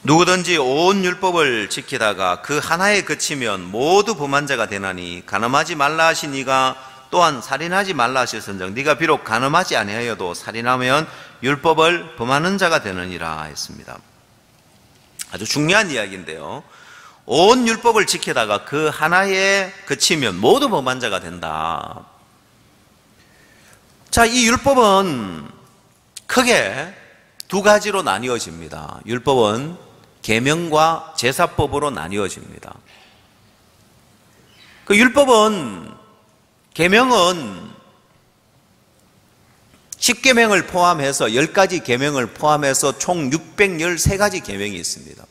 누구든지 온 율법을 지키다가 그 하나에 그치면 모두 범한 자가 되나니 간음하지 말라 하신 이가 또한 살인하지 말라 하셨은즉 네가 비록 간음하지 아니하여도 살인하면 율법을 범하는 자가 되느니라 했습니다. 아주 중요한 이야기인데요. 온 율법을 지키다가 그 하나에 그치면 모두 범한 자가 된다. 자, 이 율법은 크게 두 가지로 나뉘어집니다. 율법은 계명과 제사법으로 나뉘어집니다. 그 율법은, 계명은 10계명을 포함해서 10가지 계명을 포함해서 총 613가지 계명이 있습니다.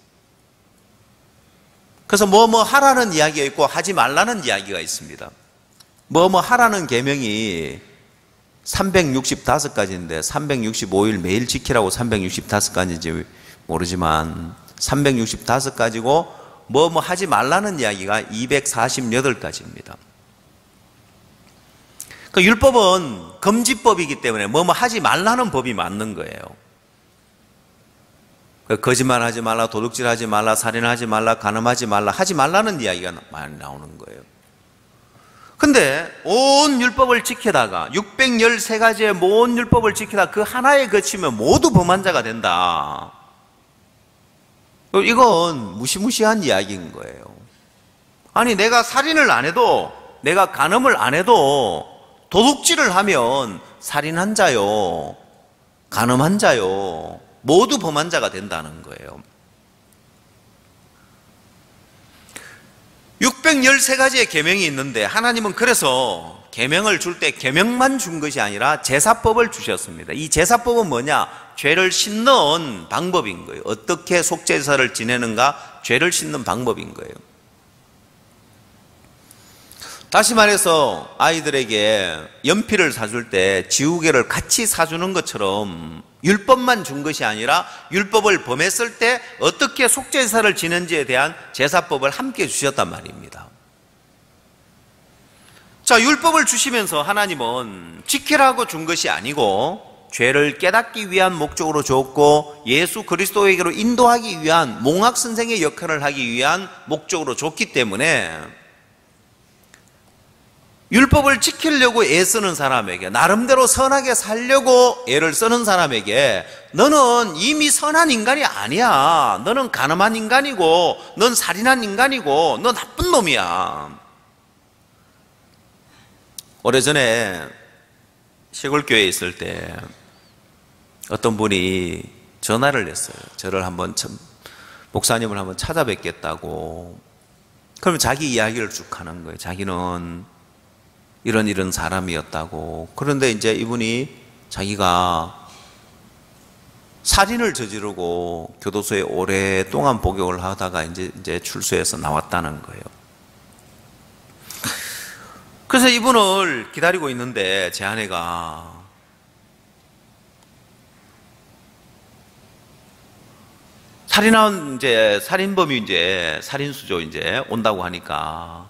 그래서 뭐뭐 하라는 이야기가 있고 하지 말라는 이야기가 있습니다. 뭐뭐 하라는 계명이 365가지인데 365일 매일 지키라고 365가지인지 모르지만 365가지고 뭐뭐 하지 말라는 이야기가 248가지입니다. 그 율법은 금지법이기 때문에 뭐뭐 하지 말라는 법이 맞는 거예요. 거짓말하지 말라, 도둑질하지 말라, 살인하지 말라, 간음하지 말라, 하지 말라는 이야기가 많이 나오는 거예요. 근데 온 율법을 지키다가 613가지의 모든 율법을 지키다가 그 하나에 그치면 모두 범한 자가 된다. 이건 무시무시한 이야기인 거예요. 아니, 내가 살인을 안 해도, 내가 간음을 안 해도 도둑질을 하면 살인한 자요, 간음한 자요, 모두 범한 자가 된다는 거예요. 613가지의 계명이 있는데 하나님은 그래서 계명을 줄 때 계명만 준 것이 아니라 제사법을 주셨습니다. 이 제사법은 뭐냐? 죄를 씻는 방법인 거예요. 어떻게 속죄제사를 지내는가? 죄를 씻는 방법인 거예요. 다시 말해서 아이들에게 연필을 사줄 때 지우개를 같이 사주는 것처럼 율법만 준 것이 아니라 율법을 범했을 때 어떻게 속죄제사를 지는지에 대한 제사법을 함께 주셨단 말입니다. 자, 율법을 주시면서 하나님은 지키라고 준 것이 아니고 죄를 깨닫기 위한 목적으로 줬고 예수 그리스도에게로 인도하기 위한 몽학선생의 역할을 하기 위한 목적으로 줬기 때문에 율법을 지키려고 애쓰는 사람에게, 나름대로 선하게 살려고 애를 쓰는 사람에게 너는 이미 선한 인간이 아니야. 너는 간음한 인간이고 넌 살인한 인간이고 너 나쁜 놈이야. 오래전에 시골교회에 있을 때 어떤 분이 전화를 했어요. 저를 목사님을 한번 찾아뵙겠다고. 그러면 자기 이야기를 쭉 하는 거예요. 자기는 이런 사람이었다고. 그런데 이제 이분이 자기가 살인을 저지르고 교도소에 오랫동안 복역을 하다가 이제 출소해서 나왔다는 거예요. 그래서 이분을 기다리고 있는데 제 아내가 살인범이 살인수조 온다고 하니까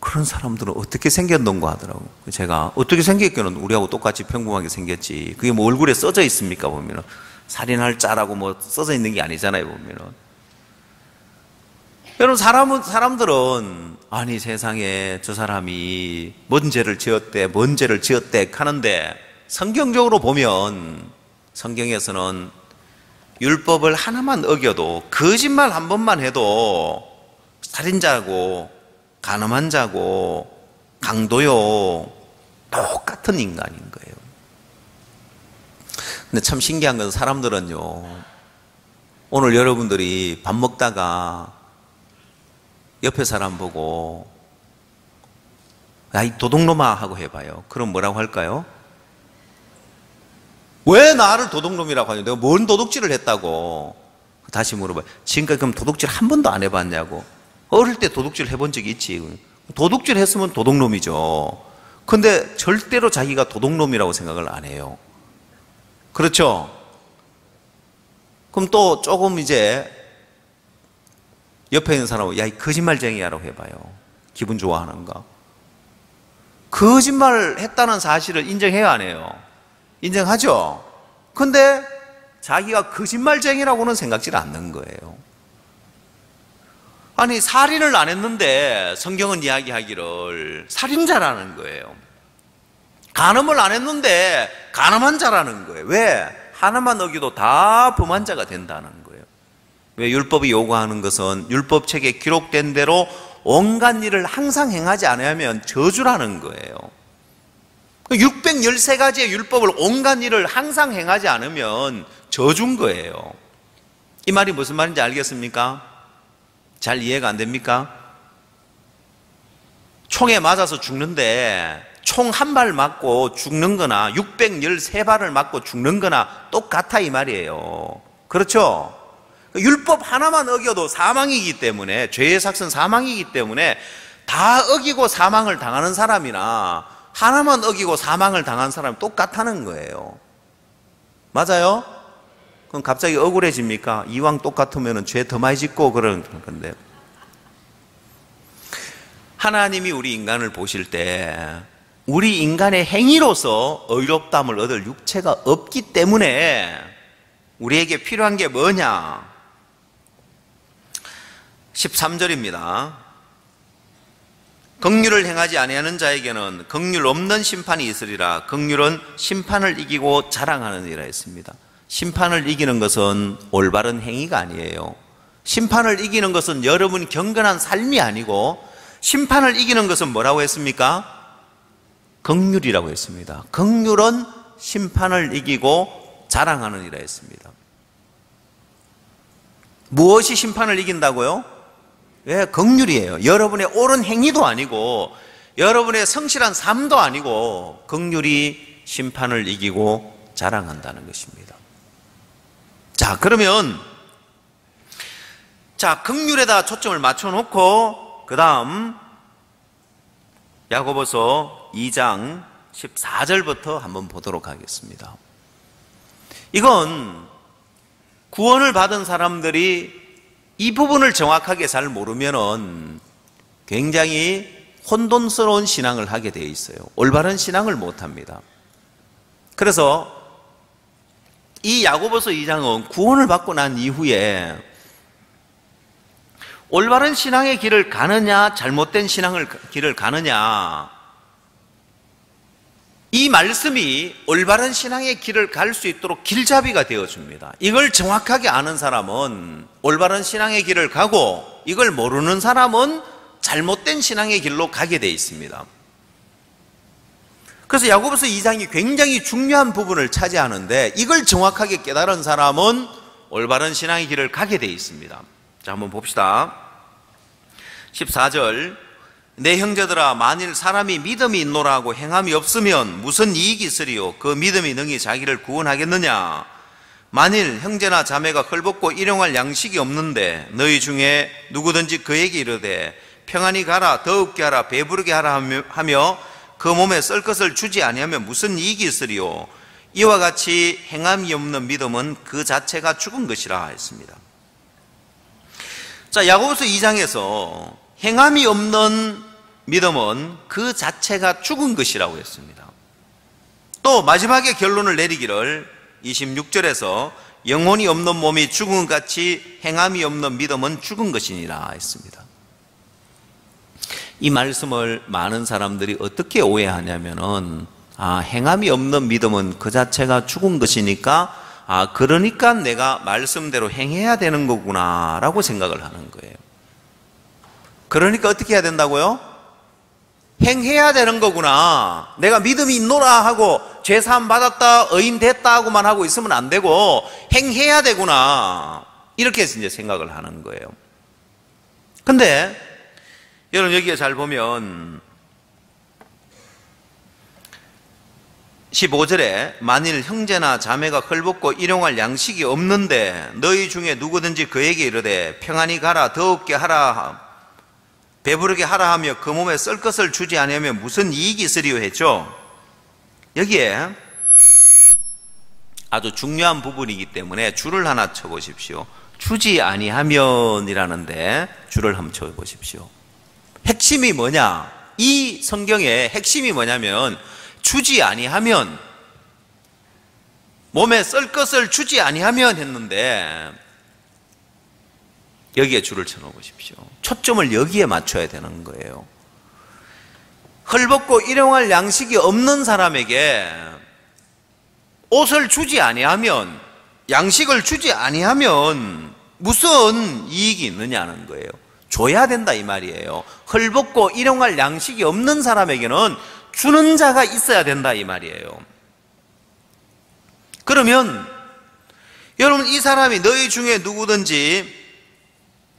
그런 사람들은 어떻게 생겼는가 하더라고요. 제가 어떻게 생겼기는 우리하고 똑같이 평범하게 생겼지. 그게 뭐 얼굴에 써져 있습니까? 보면은 살인할 자라고 뭐 써져 있는 게 아니잖아요. 보면은. 여러분, 사람들은 아니 세상에 저 사람이 뭔 죄를 지었대 하는데 성경적으로 보면 성경에서는 율법을 하나만 어겨도 거짓말 한 번만 해도 살인자고 간음한 자고 강도요 똑같은 인간인 거예요. 근데 참 신기한 건 사람들은요, 오늘 여러분들이 밥 먹다가 옆에 사람 보고 야, 이 도둑놈아 하고 해봐요. 그럼 뭐라고 할까요? 왜 나를 도둑놈이라고 하냐? 내가 뭔 도둑질을 했다고. 다시 물어봐요. 지금까지 그럼 도둑질 한 번도 안 해봤냐고. 어릴 때 도둑질 해본 적이 있지. 도둑질 했으면 도둑놈이죠. 근데 절대로 자기가 도둑놈이라고 생각을 안 해요. 그렇죠? 그럼 또 조금 옆에 있는 사람은 야, 이 거짓말쟁이야라고 해봐요. 기분 좋아하는가? 거짓말 했다는 사실을 인정해야 안 해요? 인정하죠? 근데 자기가 거짓말쟁이라고는 생각지 않는 거예요. 아니, 살인을 안 했는데 성경은 이야기하기를 살인자라는 거예요. 간음을 안 했는데 간음한 자라는 거예요. 왜? 하나만 어기도 다 범한 자가 된다는 거예요. 왜? 율법이 요구하는 것은 율법책에 기록된 대로 온갖 일을 항상 행하지 않으면 저주라는 거예요. 613가지의 율법을 온갖 일을 항상 행하지 않으면 저주인 거예요. 이 말이 무슨 말인지 알겠습니까? 잘 이해가 안 됩니까? 총에 맞아서 죽는데 총 한 발 맞고 죽는 거나 613발을 맞고 죽는 거나 똑같아 이 말이에요. 그렇죠? 율법 하나만 어겨도 사망이기 때문에, 죄의 삭은 사망이기 때문에 다 어기고 사망을 당하는 사람이나 하나만 어기고 사망을 당한 사람이 똑같다는 거예요. 맞아요? 그럼 갑자기 억울해집니까? 이왕 똑같으면 죄 더 많이 짓고 그러는 건데. 하나님이 우리 인간을 보실 때 우리 인간의 행위로서 의롭다함을 얻을 육체가 없기 때문에 우리에게 필요한 게 뭐냐? 13절입니다. 긍휼을 행하지 아니하는 자에게는 긍휼 없는 심판이 있으리라. 긍휼은 심판을 이기고 자랑하느니라 했습니다. 심판을 이기는 것은 올바른 행위가 아니에요. 심판을 이기는 것은 여러분 경건한 삶이 아니고, 심판을 이기는 것은 뭐라고 했습니까? 긍휼이라고 했습니다. 긍휼은 심판을 이기고 자랑하느니라 했습니다. 무엇이 심판을 이긴다고요? 예, 긍휼이에요. 여러분의 옳은 행위도 아니고 여러분의 성실한 삶도 아니고 긍휼이 심판을 이기고 자랑한다는 것입니다. 자, 그러면 긍휼에다 초점을 맞춰놓고 그 다음 야고보서 2장 14절부터 한번 보도록 하겠습니다. 이건 구원을 받은 사람들이 이 부분을 정확하게 잘 모르면은 굉장히 혼돈스러운 신앙을 하게 되어 있어요. 올바른 신앙을 못합니다. 그래서 이 야고보서 2장은 구원을 받고 난 이후에 올바른 신앙의 길을 가느냐 잘못된 신앙의 길을 가느냐, 이 말씀이 올바른 신앙의 길을 갈 수 있도록 길잡이가 되어줍니다. 이걸 정확하게 아는 사람은 올바른 신앙의 길을 가고, 이걸 모르는 사람은 잘못된 신앙의 길로 가게 되어 있습니다. 그래서 야고보서 2장이 굉장히 중요한 부분을 차지하는데, 이걸 정확하게 깨달은 사람은 올바른 신앙의 길을 가게 되어 있습니다. 자, 한번 봅시다. 14절, 내 형제들아, 만일 사람이 믿음이 있노라 하고 행함이 없으면 무슨 이익이 있으리요? 그 믿음이 능히 자기를 구원하겠느냐? 만일 형제나 자매가 헐벗고 일용할 양식이 없는데 너희 중에 누구든지 그에게 이르되 평안히 가라, 더욱게 하라, 배부르게 하라 하며 그 몸에 쓸 것을 주지 아니하면 무슨 이익이 있으리요? 이와 같이 행함이 없는 믿음은 그 자체가 죽은 것이라 했습니다. 자, 야고보서 2장에서 행함이 없는 믿음은 그 자체가 죽은 것이라고 했습니다. 또 마지막에 결론을 내리기를 26절에서 영혼이 없는 몸이 죽은 것 같이 행함이 없는 믿음은 죽은 것이니라 했습니다. 이 말씀을 많은 사람들이 어떻게 오해하냐면은, 행함이 없는 믿음은 그 자체가 죽은 것이니까 그러니까 내가 말씀대로 행해야 되는 거구나 라고 생각을 하는 거예요. 그러니까 어떻게 해야 된다고요? 행해야 되는 거구나. 내가 믿음이 있노라 하고 죄사함 받았다, 의인 됐다 하고만 하고 있으면 안 되고 행해야 되구나, 이렇게 해서 이제 생각을 하는 거예요. 근데 여러분 여기에 잘 보면 15절에 만일 형제나 자매가 헐벗고 일용할 양식이 없는데 너희 중에 누구든지 그에게 이르되 평안히 가라, 더욱게 하라, 배부르게 하라 하며 그 몸에 쓸 것을 주지 아니하면 무슨 이익이 있으리요 했죠. 여기에 아주 중요한 부분이기 때문에 줄을 하나 쳐보십시오. 주지 아니하면 이라는데 줄을 한번 쳐보십시오. 핵심이 뭐냐? 이 성경의 핵심이 뭐냐면 주지 아니하면, 몸에 쓸 것을 주지 아니하면 했는데 여기에 줄을 쳐놓으십시오. 초점을 여기에 맞춰야 되는 거예요. 헐벗고 일용할 양식이 없는 사람에게 옷을 주지 아니하면, 양식을 주지 아니하면 무슨 이익이 있느냐는 거예요. 줘야 된다 이 말이에요. 헐벗고 일용할 양식이 없는 사람에게는 주는 자가 있어야 된다 이 말이에요. 그러면 여러분, 이 사람이 너희 중에 누구든지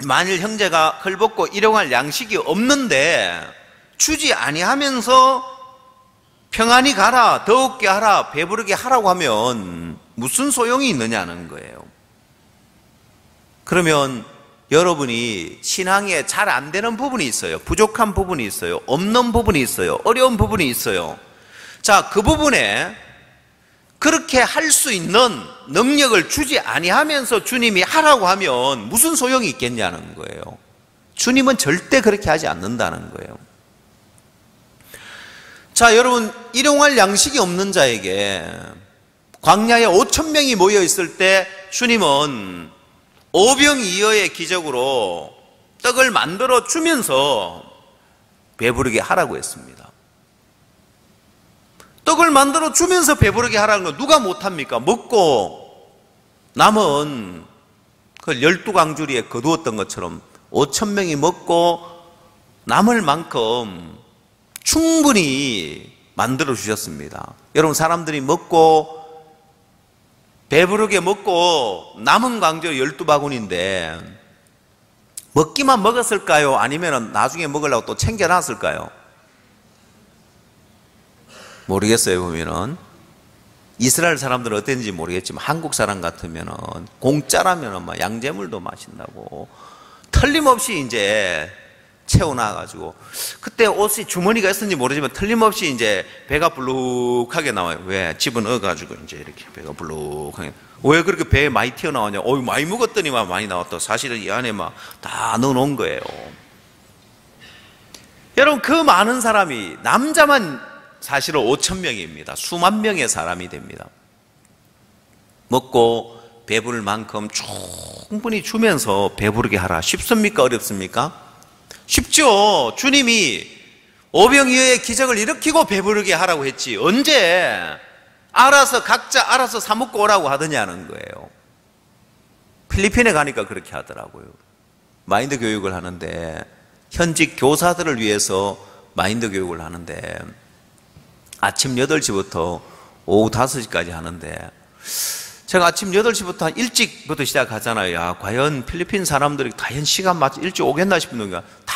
만일 형제가 헐벗고 일용할 양식이 없는데 주지 아니하면서 평안히 가라, 더욱게 하라, 배부르게 하라고 하면 무슨 소용이 있느냐는 거예요. 그러면 여러분이 신앙에 잘 안 되는 부분이 있어요. 부족한 부분이 있어요. 없는 부분이 있어요. 어려운 부분이 있어요. 자, 그 부분에 그렇게 할 수 있는 능력을 주지 아니하면서 주님이 하라고 하면 무슨 소용이 있겠냐는 거예요. 주님은 절대 그렇게 하지 않는다는 거예요. 자, 여러분, 일용할 양식이 없는 자에게 광야에 5,000명이 모여 있을 때 주님은 오병이어의 기적으로 떡을 만들어 주면서 배부르게 하라고 했습니다. 떡을 만들어 주면서 배부르게 하라는 거 누가 못합니까? 먹고 남은 그 12강주리에 거두었던 것처럼 5,000명이 먹고 남을 만큼 충분히 만들어 주셨습니다. 여러분, 사람들이 먹고 배부르게 먹고 남은 강주 12바구니인데 먹기만 먹었을까요? 아니면 나중에 먹으려고 또 챙겨놨을까요? 모르겠어요. 보면은 이스라엘 사람들은 어땠는지 모르겠지만 한국 사람 같으면은 공짜라면은 막 양재물도 마신다고 틀림없이 이제 채워놔가지고, 그때 옷이 주머니가 있었는지 모르지만 틀림없이 이제 배가 불룩하게 나와요. 왜? 집어넣어가지고 이제 이렇게 배가 불룩하게. 왜 그렇게 배에 많이 튀어나오냐? 많이 먹었더니만 많이 나왔다. 사실은 이 안에 막 다 넣어놓은 거예요. 여러분, 그 많은 사람이, 남자만 사실은 5,000명입니다. 수만 명의 사람이 됩니다. 먹고 배부를 만큼 충분히 주면서 배부르게 하라. 쉽습니까? 어렵습니까? 쉽죠. 주님이 오병이어의 기적을 일으키고 배부르게 하라고 했지, 언제 알아서 각자 알아서 사 먹고 오라고 하더냐는 거예요. 필리핀에 가니까 그렇게 하더라고요. 마인드 교육을 하는데, 현직 교사들을 위해서 마인드 교육을 하는데 아침 8시부터 오후 5시까지 하는데, 제가 아침 8시부터 일찍부터 시작하잖아요. 야, 과연 필리핀 사람들이 과연 시간 맞춰 일찍 오겠나 싶은가, 다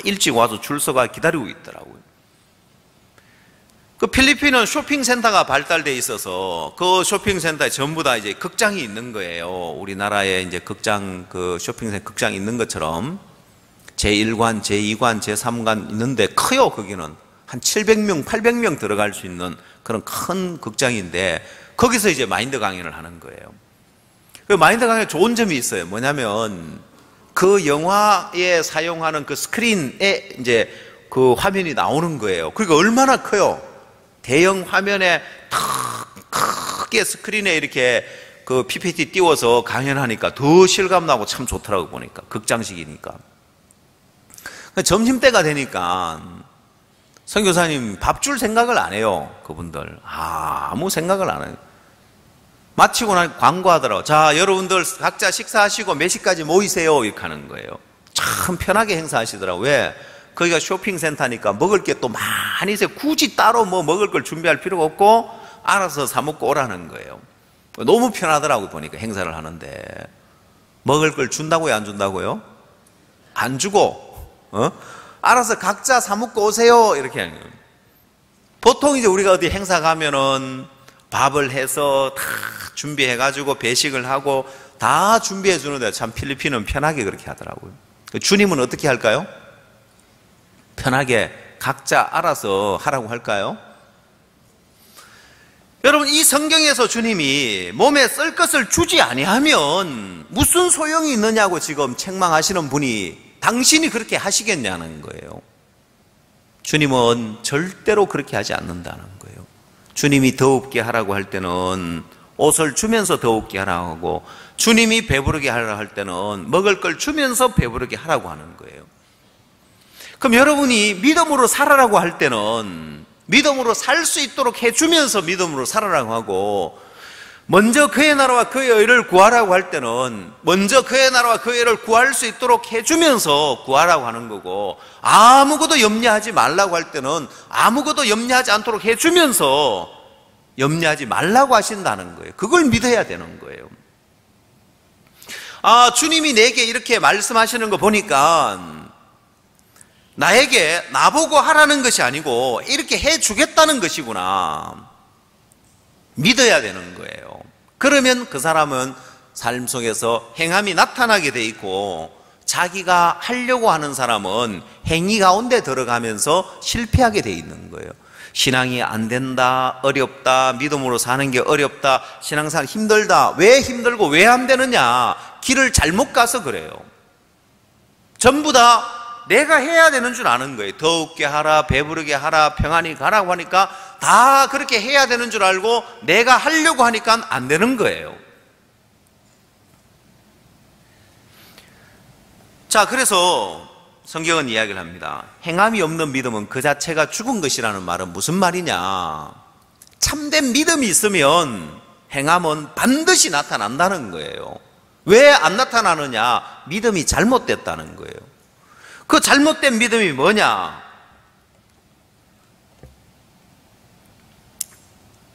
일찍 와서 줄 서가 기다리고 있더라고요. 그 필리핀은 쇼핑센터가 발달되어 있어서 그 쇼핑센터에 전부 다 이제 극장이 있는 거예요. 우리나라에 이제 극장, 그 쇼핑센터 극장이 있는 것처럼 제1관, 제2관, 제3관 있는데 커요. 거기는 한 700명, 800명 들어갈 수 있는 그런 큰 극장인데 거기서 이제 마인드 강연을 하는 거예요. 그 마인드 강연에 좋은 점이 있어요. 뭐냐면 그 영화에 사용하는 그 스크린에 이제 그 화면이 나오는 거예요. 그러니까 얼마나 커요. 대형 화면에 크게 스크린에 이렇게 그 PPT 띄워서 강연하니까 더 실감나고 참 좋더라고 보니까. 극장식이니까. 점심때가 되니까 선교사님 밥 줄 생각을 안 해요. 그분들 아무 생각을 안 해요. 마치고 나니 광고하더라고. 자, 여러분들 각자 식사하시고 몇 시까지 모이세요 이렇게 하는 거예요. 참 편하게 행사하시더라고요. 왜? 거기가 쇼핑센터니까 먹을 게 또 많이 있어요. 굳이 따로 뭐 먹을 걸 준비할 필요가 없고 알아서 사 먹고 오라는 거예요. 너무 편하더라고요. 보니까 행사를 하는데. 먹을 걸 준다고요? 안 준다고요? 안 주고 알아서 각자 사 먹고 오세요 이렇게 하는 거예요. 보통 이제 우리가 어디 행사 가면은 밥을 해서 다 준비해가지고 배식을 하고 다 준비해 주는데 참 필리핀은 편하게 그렇게 하더라고요. 주님은 어떻게 할까요? 편하게 각자 알아서 하라고 할까요? 여러분, 이 성경에서 주님이 몸에 쓸 것을 주지 아니하면 무슨 소용이 있느냐고 지금 책망하시는 분이 당신이 그렇게 하시겠냐는 거예요. 주님은 절대로 그렇게 하지 않는다는 거예요. 주님이 더웁게 하라고 할 때는 옷을 주면서 더웁게 하라고 하고, 주님이 배부르게 하라고 할 때는 먹을 걸 주면서 배부르게 하라고 하는 거예요. 그럼 여러분이 믿음으로 살아라고 할 때는 믿음으로 살 수 있도록 해주면서 믿음으로 살아라고 하고, 먼저 그의 나라와 그의 의를 구하라고 할 때는 먼저 그의 나라와 그의 의를 구할 수 있도록 해주면서 구하라고 하는 거고, 아무것도 염려하지 말라고 할 때는 아무것도 염려하지 않도록 해주면서 염려하지 말라고 하신다는 거예요. 그걸 믿어야 되는 거예요. 아, 주님이 내게 이렇게 말씀하시는 거 보니까 나에게 나보고 하라는 것이 아니고 이렇게 해주겠다는 것이구나, 믿어야 되는 거예요. 그러면 그 사람은 삶 속에서 행함이 나타나게 돼 있고, 자기가 하려고 하는 사람은 행위 가운데 들어가면서 실패하게 돼 있는 거예요. 신앙이 안 된다, 어렵다, 믿음으로 사는 게 어렵다, 신앙생활 힘들다. 왜 힘들고 왜 안 되느냐? 길을 잘못 가서 그래요. 전부 다 내가 해야 되는 줄 아는 거예요. 더욱게 하라, 배부르게 하라, 평안히 가라고 하니까 다 그렇게 해야 되는 줄 알고 내가 하려고 하니까 안 되는 거예요. 자, 그래서 성경은 이야기를 합니다. 행함이 없는 믿음은 그 자체가 죽은 것이라는 말은 무슨 말이냐? 참된 믿음이 있으면 행함은 반드시 나타난다는 거예요. 왜 안 나타나느냐? 믿음이 잘못됐다는 거예요. 그 잘못된 믿음이 뭐냐?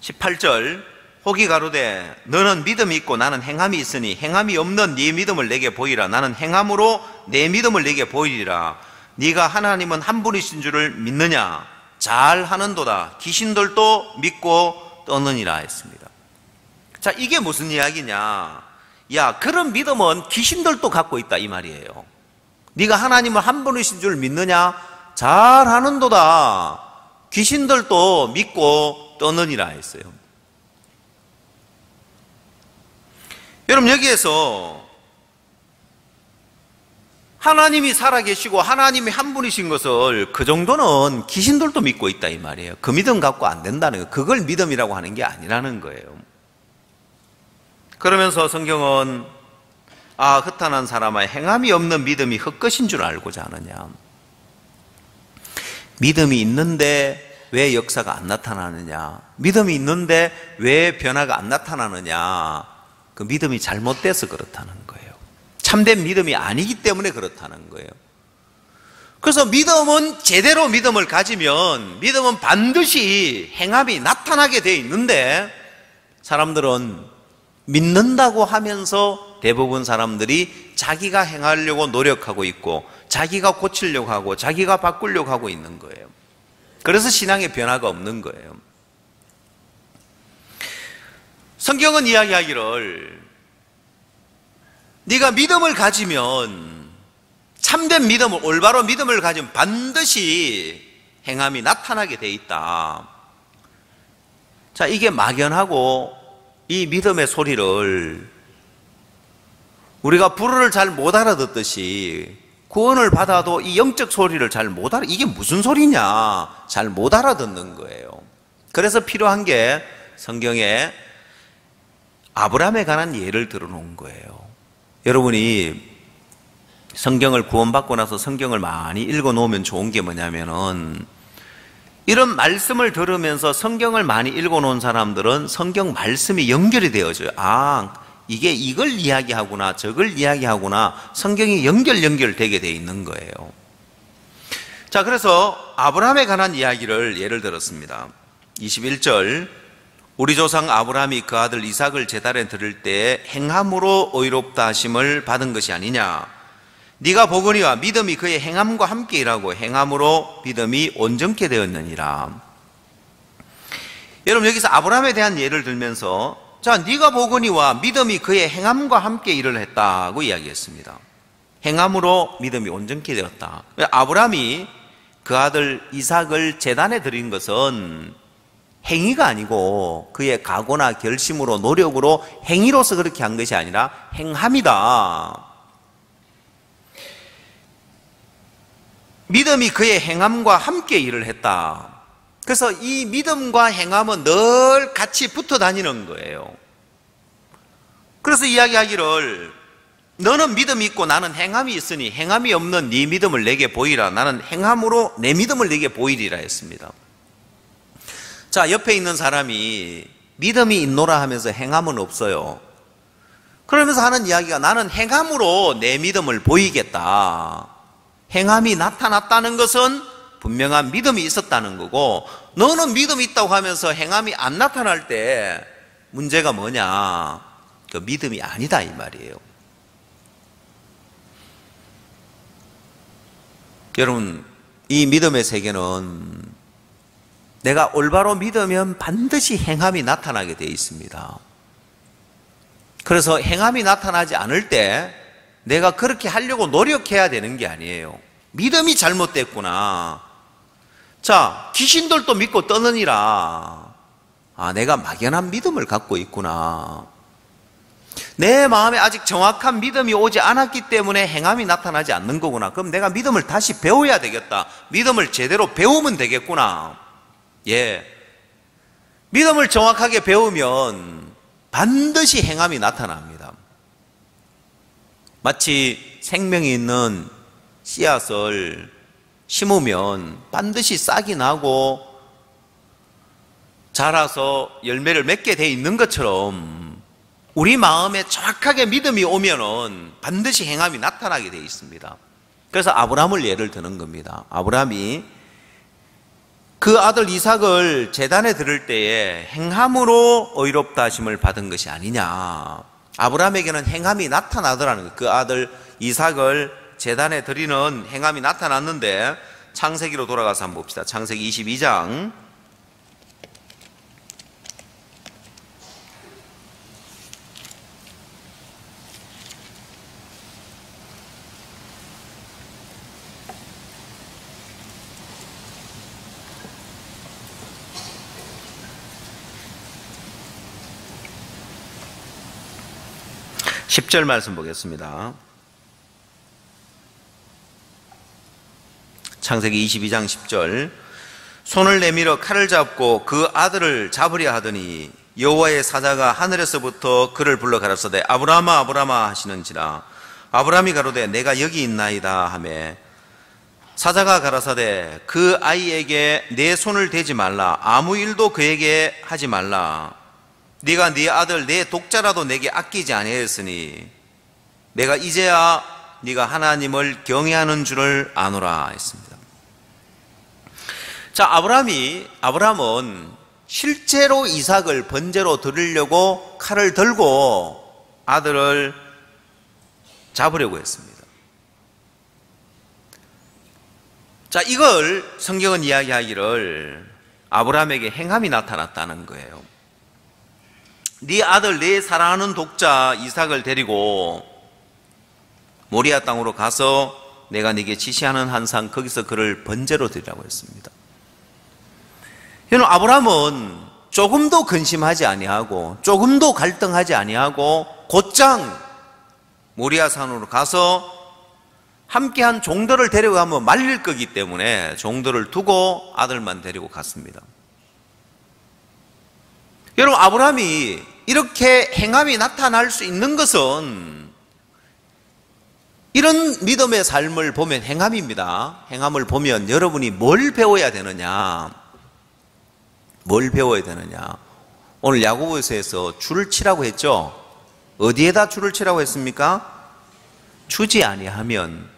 18절, 혹이 가로되 너는 믿음이 있고 나는 행함이 있으니 행함이 없는 네 믿음을 내게 보이라. 나는 행함으로 내 믿음을 내게 보이리라. 네가 하나님은 한 분이신 줄을 믿느냐? 잘하는도다. 귀신들도 믿고 떠느니라 했습니다. 자, 이게 무슨 이야기냐? 야, 그런 믿음은 귀신들도 갖고 있다 이 말이에요. 네가 하나님을 한 분이신 줄 믿느냐? 잘하는도다. 귀신들도 믿고 떠느니라 했어요. 여러분, 여기에서 하나님이 살아계시고 하나님이 한 분이신 것을 그 정도는 귀신들도 믿고 있다 이 말이에요. 그 믿음 갖고 안 된다는 거예요. 그걸 믿음이라고 하는 게 아니라는 거예요. 그러면서 성경은 아, 허탄한 사람아, 행함이 없는 믿음이 헛것인 줄 알고자 하느냐? 믿음이 있는데 왜 역사가 안 나타나느냐? 믿음이 있는데 왜 변화가 안 나타나느냐? 그 믿음이 잘못돼서 그렇다는 거예요. 참된 믿음이 아니기 때문에 그렇다는 거예요. 그래서 믿음은 제대로 믿음을 가지면 믿음은 반드시 행함이 나타나게 돼 있는데, 사람들은 믿는다고 하면서 대부분 사람들이 자기가 행하려고 노력하고 있고, 자기가 고치려고 하고, 자기가 바꾸려고 하고 있는 거예요. 그래서 신앙의 변화가 없는 거예요. 성경은 이야기하기를 네가 믿음을 가지면, 참된 믿음을, 올바로 믿음을 가지면 반드시 행함이 나타나게 돼 있다. 자, 이게 막연하고 이 믿음의 소리를 우리가 불어를 잘 못 알아듣듯이 구원을 받아도 이 영적 소리를 잘 못 알아, 이게 무슨 소리냐? 잘 못 알아듣는 거예요. 그래서 필요한 게 성경에 아브라함에 관한 예를 들어놓은 거예요. 여러분이 성경을 구원받고 나서 성경을 많이 읽어놓으면 좋은 게 뭐냐면은, 이런 말씀을 들으면서 성경을 많이 읽어놓은 사람들은 성경 말씀이 연결이 되어져요. 아, 이게 이걸 이야기하구나, 저걸 이야기하구나, 성경이 연결되게 돼 있는 거예요. 자, 그래서 아브라함에 관한 이야기를 예를 들었습니다. 21절, 우리 조상 아브라함이 그 아들 이삭을 제단에 드릴 때 행함으로 의롭다 하심을 받은 것이 아니냐? 네가 보거니와 믿음이 그의 행함과 함께 일하고 행함으로 믿음이 온전케 되었느니라. 여러분, 여기서 아브라함에 대한 예를 들면서, 자, 네가 보거니와 믿음이 그의 행함과 함께 일을 했다고 이야기했습니다. 행함으로 믿음이 온전케 되었다. 아브라함이 그 아들 이삭을 제단에 드린 것은 행위가 아니고 그의 각오나 결심으로, 노력으로, 행위로서 그렇게 한 것이 아니라 행함이다. 믿음이 그의 행함과 함께 일을 했다. 그래서 이 믿음과 행함은 늘 같이 붙어 다니는 거예요. 그래서 이야기하기를 너는 믿음이 있고 나는 행함이 있으니 행함이 없는 네 믿음을 내게 보이라. 나는 행함으로 내 믿음을 내게 보이리라 했습니다. 자, 옆에 있는 사람이 믿음이 있노라 하면서 행함은 없어요. 그러면서 하는 이야기가 나는 행함으로 내 믿음을 보이겠다. 행함이 나타났다는 것은 분명한 믿음이 있었다는 거고, 너는 믿음이 있다고 하면서 행함이 안 나타날 때 문제가 뭐냐? 그 믿음이 아니다 이 말이에요. 여러분, 이 믿음의 세계는 내가 올바로 믿으면 반드시 행함이 나타나게 되어 있습니다. 그래서 행함이 나타나지 않을 때 내가 그렇게 하려고 노력해야 되는 게 아니에요. 믿음이 잘못됐구나. 자, 귀신들도 믿고 떠느니라. 아, 내가 막연한 믿음을 갖고 있구나. 내 마음에 아직 정확한 믿음이 오지 않았기 때문에 행함이 나타나지 않는 거구나. 그럼 내가 믿음을 다시 배워야 되겠다. 믿음을 제대로 배우면 되겠구나. 예. 믿음을 정확하게 배우면 반드시 행함이 나타납니다. 마치 생명이 있는 씨앗을 심으면 반드시 싹이 나고 자라서 열매를 맺게 돼 있는 것처럼 우리 마음에 정확하게 믿음이 오면은 반드시 행함이 나타나게 돼 있습니다. 그래서 아브라함을 예를 드는 겁니다. 아브라함이 그 아들 이삭을 제단에 드릴 때에 행함으로 의롭다 하심을 받은 것이 아니냐. 아브라함에게는 행함이 나타나더라는 거예요. 그 아들 이삭을 제단에 드리는 행함이 나타났는데, 창세기로 돌아가서 한번 봅시다. 창세기 22장 10절 말씀 보겠습니다. 창세기 22장 10절. 손을 내밀어 칼을 잡고 그 아들을 잡으려 하더니 여호와의 사자가 하늘에서부터 그를 불러 가라사대 아브라함아 아브라함아 하시는지라. 아브라함이 가로되 내가 여기 있나이다 하매 사자가 가라사대 그 아이에게 내 손을 대지 말라. 아무 일도 그에게 하지 말라. 네가 네 아들 내 독자라도 내게 아끼지 아니하였으니 내가 이제야 네가 하나님을 경외하는 줄을 아노라 했습니다. 자, 아브라함은 실제로 이삭을 번제로 드리려고 칼을 들고 아들을 잡으려고 했습니다. 자, 이걸 성경은 이야기하기를 아브라함에게 행함이 나타났다는 거예요. 네 아들, 네 사랑하는 독자 이삭을 데리고 모리아 땅으로 가서 내가 네게 지시하는 한상 거기서 그를 번제로 드리라고 했습니다. 여러분, 아브라함은 조금도 근심하지 아니하고 조금도 갈등하지 아니하고 곧장 모리아 산으로 가서 함께한 종들을 데려가면 말릴 거기 때문에 종들을 두고 아들만 데리고 갔습니다. 여러분, 아브라함이 이렇게 행함이 나타날 수 있는 것은 이런 믿음의 삶을 보면 행함입니다. 행함을 보면 여러분이 뭘 배워야 되느냐? 뭘 배워야 되느냐? 오늘 야고보서에서 줄을 치라고 했죠? 어디에다 줄을 치라고 했습니까? 주지 아니하면.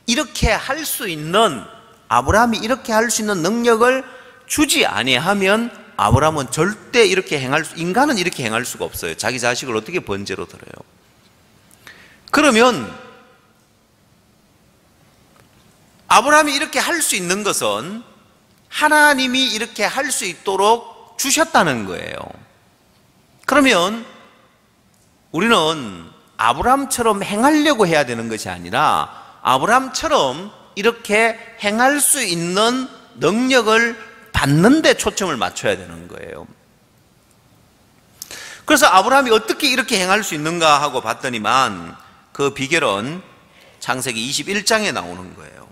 이렇게 할 수 있는, 아브라함이 이렇게 할 수 있는 능력을 주지 아니하면 아브라함은 절대 이렇게 인간은 이렇게 행할 수가 없어요. 자기 자식을 어떻게 번제로 드려요? 그러면 아브라함이 이렇게 할 수 있는 것은 하나님이 이렇게 할 수 있도록 주셨다는 거예요. 그러면 우리는 아브라함처럼 행하려고 해야 되는 것이 아니라 아브라함처럼 이렇게 행할 수 있는 능력을 받는 데 초점을 맞춰야 되는 거예요. 그래서 아브라함이 어떻게 이렇게 행할 수 있는가 하고 봤더니만 그 비결은 창세기 21장에 나오는 거예요.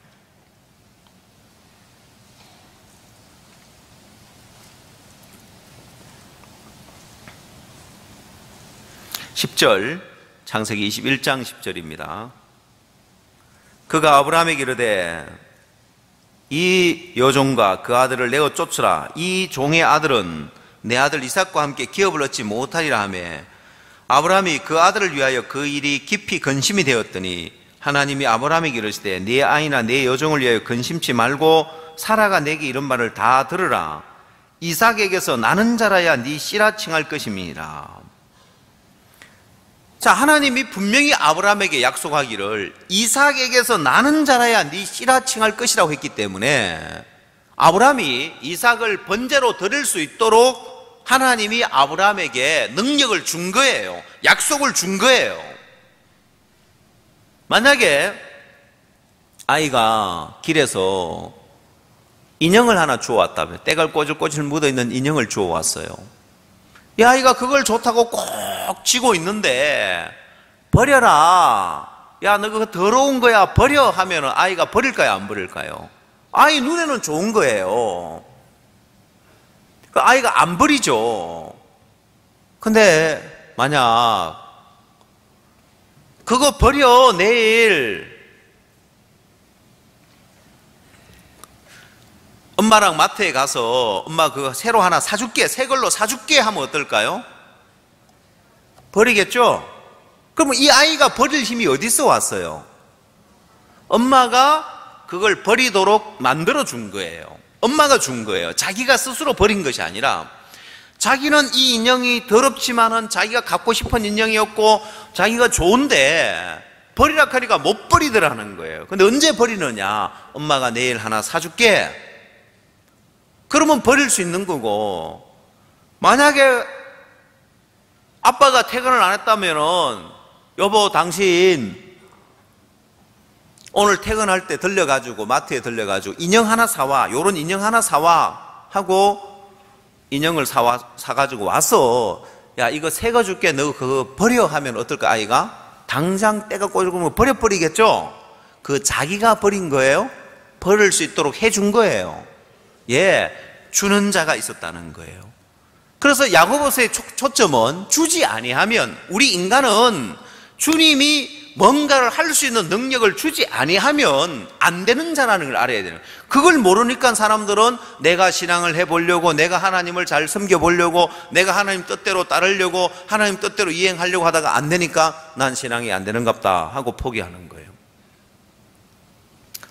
10절, 창세기 21장 10절입니다. 그가 아브라함에게 이르되 이 여종과 그 아들을 내어 쫓으라. 이 종의 아들은 내 아들 이삭과 함께 기업을 얻지 못하리라 하며 아브라함이 그 아들을 위하여 그 일이 깊이 근심이 되었더니 하나님이 아브라함에게 이르시되 네 아이나 네 여종을 위하여 근심치 말고 사라가 내게 이런 말을 다 들으라. 이삭에게서 나는 자라야 네 씨라 칭할 것임이니라. 자, 하나님이 분명히 아브라함에게 약속하기를 이삭에게서 나는 자라야 네 씨라 칭할 것이라고 했기 때문에 아브라함이 이삭을 번제로 드릴 수 있도록 하나님이 아브라함에게 능력을 준 거예요. 약속을 준 거예요. 만약에 아이가 길에서 인형을 하나 주워왔다면, 때가 꼬질꼬질 묻어있는 인형을 주워왔어요. 이 아이가 그걸 좋다고 꼭 쥐고 있는데 버려라, 야 너 그거 더러운 거야 버려 하면 아이가 버릴까요 안 버릴까요? 아이 눈에는 좋은 거예요. 그 아이가 안 버리죠. 근데 만약 그거 버려, 내일 엄마랑 마트에 가서 엄마 그거 새로 하나 사줄게, 새 걸로 사줄게 하면 어떨까요? 버리겠죠? 그러면 이 아이가 버릴 힘이 어디서 왔어요? 엄마가 그걸 버리도록 만들어 준 거예요. 엄마가 준 거예요. 자기가 스스로 버린 것이 아니라 자기는 이 인형이 더럽지만은 자기가 갖고 싶은 인형이었고 자기가 좋은데 버리라 하니까 못 버리더라는 거예요. 근데 언제 버리느냐? 엄마가 내일 하나 사줄게. 그러면 버릴 수 있는 거고, 만약에 아빠가 퇴근을 안 했다면은 여보 당신 오늘 퇴근할 때 들려가지고 마트에 들려가지고 인형 하나 사와, 요런 인형 하나 사와 하고 인형을 사가지고 와서 야 이거 새 거 줄게 너 그거 버려 하면 어떨까? 아이가 당장 때가 꼬이면 버려버리겠죠? 그 자기가 버린 거예요? 버릴 수 있도록 해준 거예요. 예, 주는 자가 있었다는 거예요. 그래서 야고보서의 초점은 주지 아니하면, 우리 인간은 주님이 뭔가를 할 수 있는 능력을 주지 아니하면 안 되는 자라는 걸 알아야 돼요. 그걸 모르니까 사람들은 내가 신앙을 해보려고, 내가 하나님을 잘 섬겨보려고, 내가 하나님 뜻대로 따르려고, 하나님 뜻대로 이행하려고 하다가 안 되니까 난 신앙이 안 되는갑다 하고 포기하는 거예요.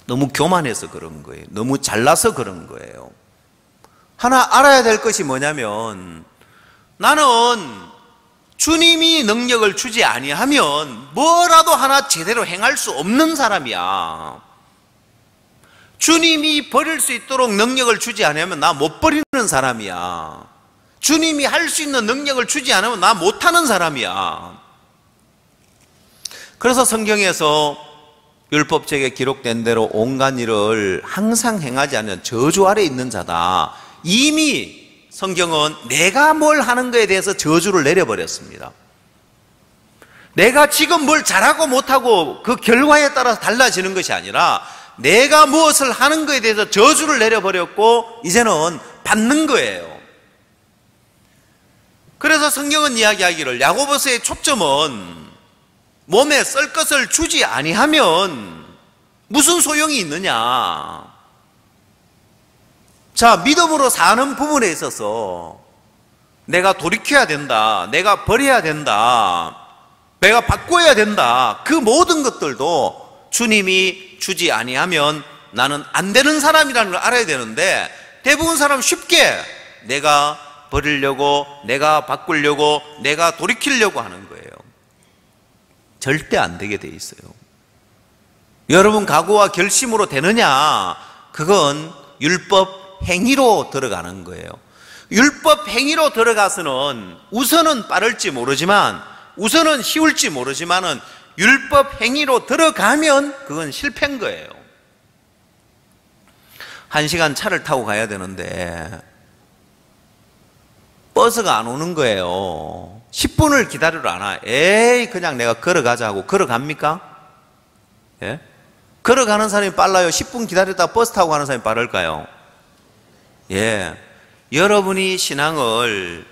너무 교만해서 그런 거예요. 너무 잘나서 그런 거예요. 하나 알아야 될 것이 뭐냐면, 나는 주님이 능력을 주지 아니하면 뭐라도 하나 제대로 행할 수 없는 사람이야. 주님이 버릴 수 있도록 능력을 주지 않으면 나 못 버리는 사람이야. 주님이 할 수 있는 능력을 주지 않으면 나 못하는 사람이야. 그래서 성경에서 율법책에 기록된 대로 온갖 일을 항상 행하지 않는 저주 아래 있는 자다. 이미 성경은 내가 뭘 하는 것에 대해서 저주를 내려버렸습니다. 내가 지금 뭘 잘하고 못하고 그 결과에 따라서 달라지는 것이 아니라 내가 무엇을 하는 것에 대해서 저주를 내려버렸고 이제는 받는 거예요. 그래서 성경은 이야기하기를 야고보서의 초점은 몸에 쓸 것을 주지 아니하면 무슨 소용이 있느냐. 자, 믿음으로 사는 부분에 있어서 내가 돌이켜야 된다, 내가 버려야 된다, 내가 바꿔야 된다, 그 모든 것들도 주님이 주지 아니하면 나는 안 되는 사람이라는 걸 알아야 되는데, 대부분 사람은 쉽게 내가 버리려고, 내가 바꾸려고, 내가 돌이키려고 하는 거예요. 절대 안 되게 돼 있어요. 여러분 각오와 결심으로 되느냐? 그건 율법 행위로 들어가는 거예요. 율법 행위로 들어가서는 우선은 빠를지 모르지만, 우선은 쉬울지 모르지만은 율법 행위로 들어가면 그건 실패인 거예요. 1시간 차를 타고 가야 되는데 버스가 안 오는 거예요. 10분을 기다리러 안 와. 에이 그냥 내가 걸어가자고. 걸어갑니까? 예? 걸어가는 사람이 빨라요? 10분 기다렸다가 버스 타고 가는 사람이 빠를까요? 예, 여러분이 신앙을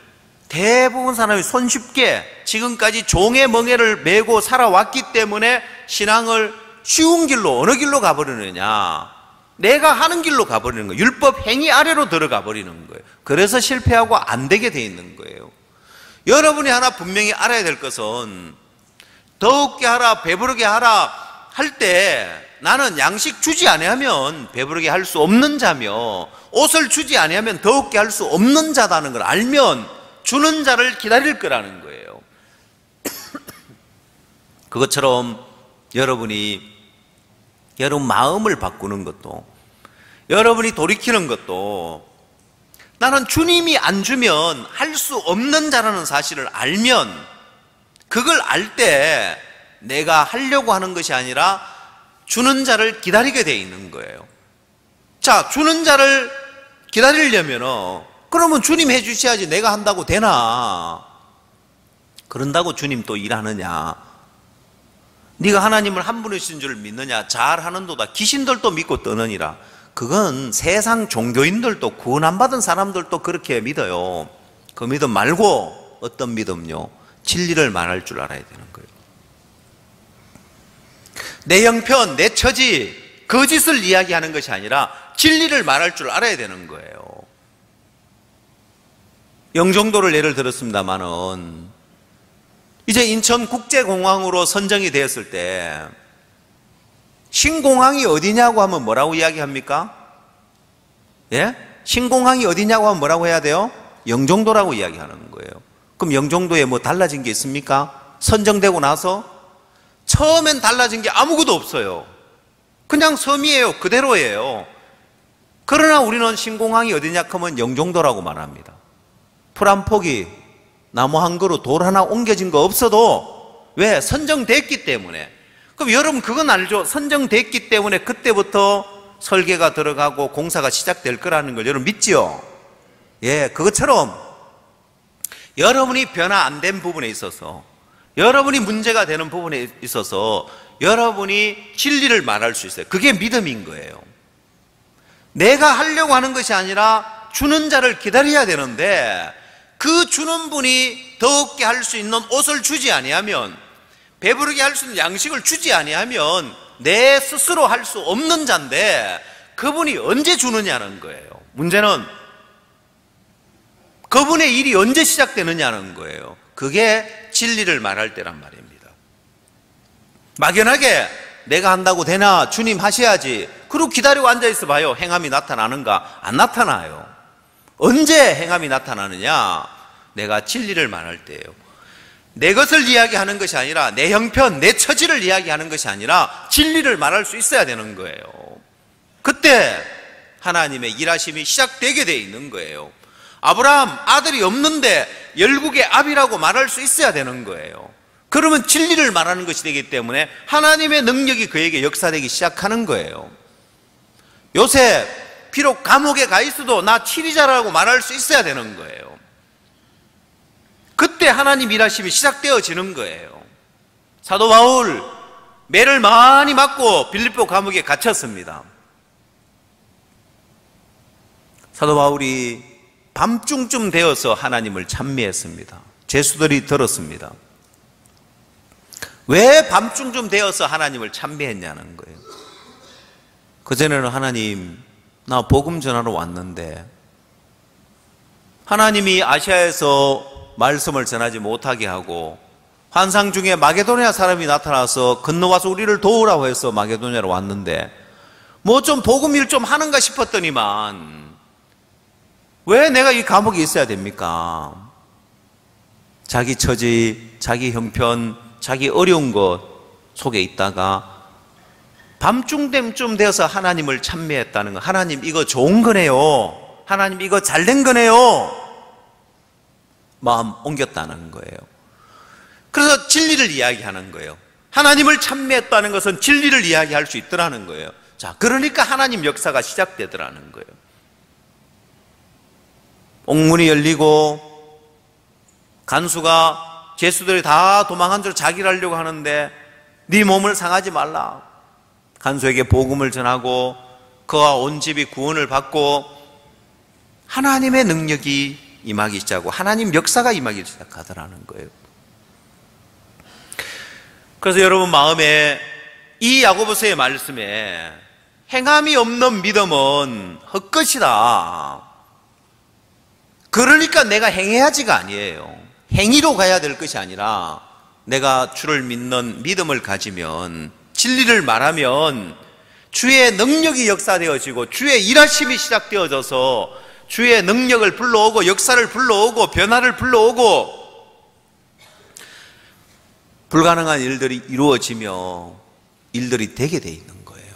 대부분 사람이 손쉽게 지금까지 종의 멍에를 메고 살아왔기 때문에 신앙을 쉬운 길로, 어느 길로 가버리느냐, 내가 하는 길로 가버리는 거예요. 율법 행위 아래로 들어가 버리는 거예요. 그래서 실패하고 안 되게 돼 있는 거예요. 여러분이 하나 분명히 알아야 될 것은, 더욱게 하라, 배부르게 하라 할 때 나는 양식 주지 아니하면 배부르게 할 수 없는 자며, 옷을 주지 아니하면 더욱게 할 수 없는 자다는 걸 알면 주는 자를 기다릴 거라는 거예요. 그것처럼 여러분이 여러분 마음을 바꾸는 것도, 여러분이 돌이키는 것도, 나는 주님이 안 주면 할 수 없는 자라는 사실을 알면, 그걸 알 때 내가 하려고 하는 것이 아니라 주는 자를 기다리게 돼 있는 거예요. 자, 주는 자를 기다리려면 그러면 주님 해주셔야지 내가 한다고 되나? 그런다고 주님 또 일하느냐? 네가 하나님을 한 분이신 줄 믿느냐? 잘하는도다. 귀신들도 믿고 떠느니라. 그건 세상 종교인들도, 구원 안 받은 사람들도 그렇게 믿어요. 그 믿음 말고 어떤 믿음요? 진리를 말할 줄 알아야 되는 거예요. 내 형편, 내 처지, 거짓을 이야기하는 것이 아니라 진리를 말할 줄 알아야 되는 거예요. 영종도를 예를 들었습니다마는, 이제 인천국제공항으로 선정이 되었을 때 신공항이 어디냐고 하면 뭐라고 이야기합니까? 예? 신공항이 어디냐고 하면 뭐라고 해야 돼요? 영종도라고 이야기하는 거예요. 그럼 영종도에 뭐 달라진 게 있습니까? 선정되고 나서? 처음엔 달라진 게 아무것도 없어요. 그냥 섬이에요. 그대로예요. 그러나 우리는 신공항이 어디냐 하면 영종도라고 말합니다. 풀 한 포기, 나무 한 그루, 돌 하나 옮겨진 거 없어도, 왜? 선정됐기 때문에. 그럼 여러분 그건 알죠? 선정됐기 때문에 그때부터 설계가 들어가고 공사가 시작될 거라는 걸 여러분 믿지요? 예, 그것처럼 여러분이 변화 안 된 부분에 있어서, 여러분이 문제가 되는 부분에 있어서 여러분이 진리를 말할 수 있어요. 그게 믿음인 거예요. 내가 하려고 하는 것이 아니라 주는 자를 기다려야 되는데, 그 주는 분이 더욱게 할 수 있는 옷을 주지 아니하면, 배부르게 할 수 있는 양식을 주지 아니하면 내 스스로 할 수 없는 자인데 그분이 언제 주느냐는 거예요. 문제는 그분의 일이 언제 시작되느냐는 거예요. 그게 진리를 말할 때란 말입니다. 막연하게 내가 한다고 되나? 주님 하셔야지. 그리고 기다리고 앉아있어 봐요. 행함이 나타나는가? 안 나타나요. 언제 행함이 나타나느냐? 내가 진리를 말할 때예요. 내 것을 이야기하는 것이 아니라, 내 형편, 내 처지를 이야기하는 것이 아니라 진리를 말할 수 있어야 되는 거예요. 그때 하나님의 일하심이 시작되게 돼 있는 거예요. 아브라함 아들이 없는데 열국의 압이라고 말할 수 있어야 되는 거예요. 그러면 진리를 말하는 것이 되기 때문에 하나님의 능력이 그에게 역사되기 시작하는 거예요. 요셉 비록 감옥에 가 있어도 나 치리자라고 말할 수 있어야 되는 거예요. 그때 하나님 일하심이 시작되어지는 거예요. 사도 바울 매를 많이 맞고 빌립보 감옥에 갇혔습니다. 사도 바울이 밤중쯤 되어서 하나님을 찬미했습니다. 죄수들이 들었습니다. 왜 밤중쯤 되어서 하나님을 찬미했냐는 거예요. 그전에는 하나님, 나 복음 전하러 왔는데 하나님이 아시아에서 말씀을 전하지 못하게 하고 환상 중에 마게도냐 사람이 나타나서 건너와서 우리를 도우라고 해서 마게도냐로 왔는데 뭐 좀 복음 일 좀 하는가 싶었더니만 왜 내가 이 감옥에 있어야 됩니까? 자기 처지, 자기 형편, 자기 어려운 것 속에 있다가 밤중쯤 되어서 하나님을 찬미했다는 거. 하나님 이거 좋은 거네요. 하나님 이거 잘된 거네요. 마음 옮겼다는 거예요. 그래서 진리를 이야기하는 거예요. 하나님을 찬미했다는 것은 진리를 이야기할 수 있더라는 거예요. 자, 그러니까 하나님 역사가 시작되더라는 거예요. 옥문이 열리고 간수가 죄수들이 다 도망한 줄 자기를 하려고 하는데 네 몸을 상하지 말라. 간수에게 복음을 전하고 그와 온 집이 구원을 받고 하나님의 능력이 임하기 시작하고 하나님 역사가 임하기 시작하더라는 거예요. 그래서 여러분 마음에 이 야고보서의 말씀에 행함이 없는 믿음은 헛것이다. 그러니까 내가 행해야지가 아니에요. 행위로 가야 될 것이 아니라 내가 주를 믿는 믿음을 가지면, 진리를 말하면 주의 능력이 역사되어지고 주의 일하심이 시작되어져서 주의 능력을 불러오고 역사를 불러오고 변화를 불러오고 불가능한 일들이 이루어지며 일들이 되게 돼 있는 거예요.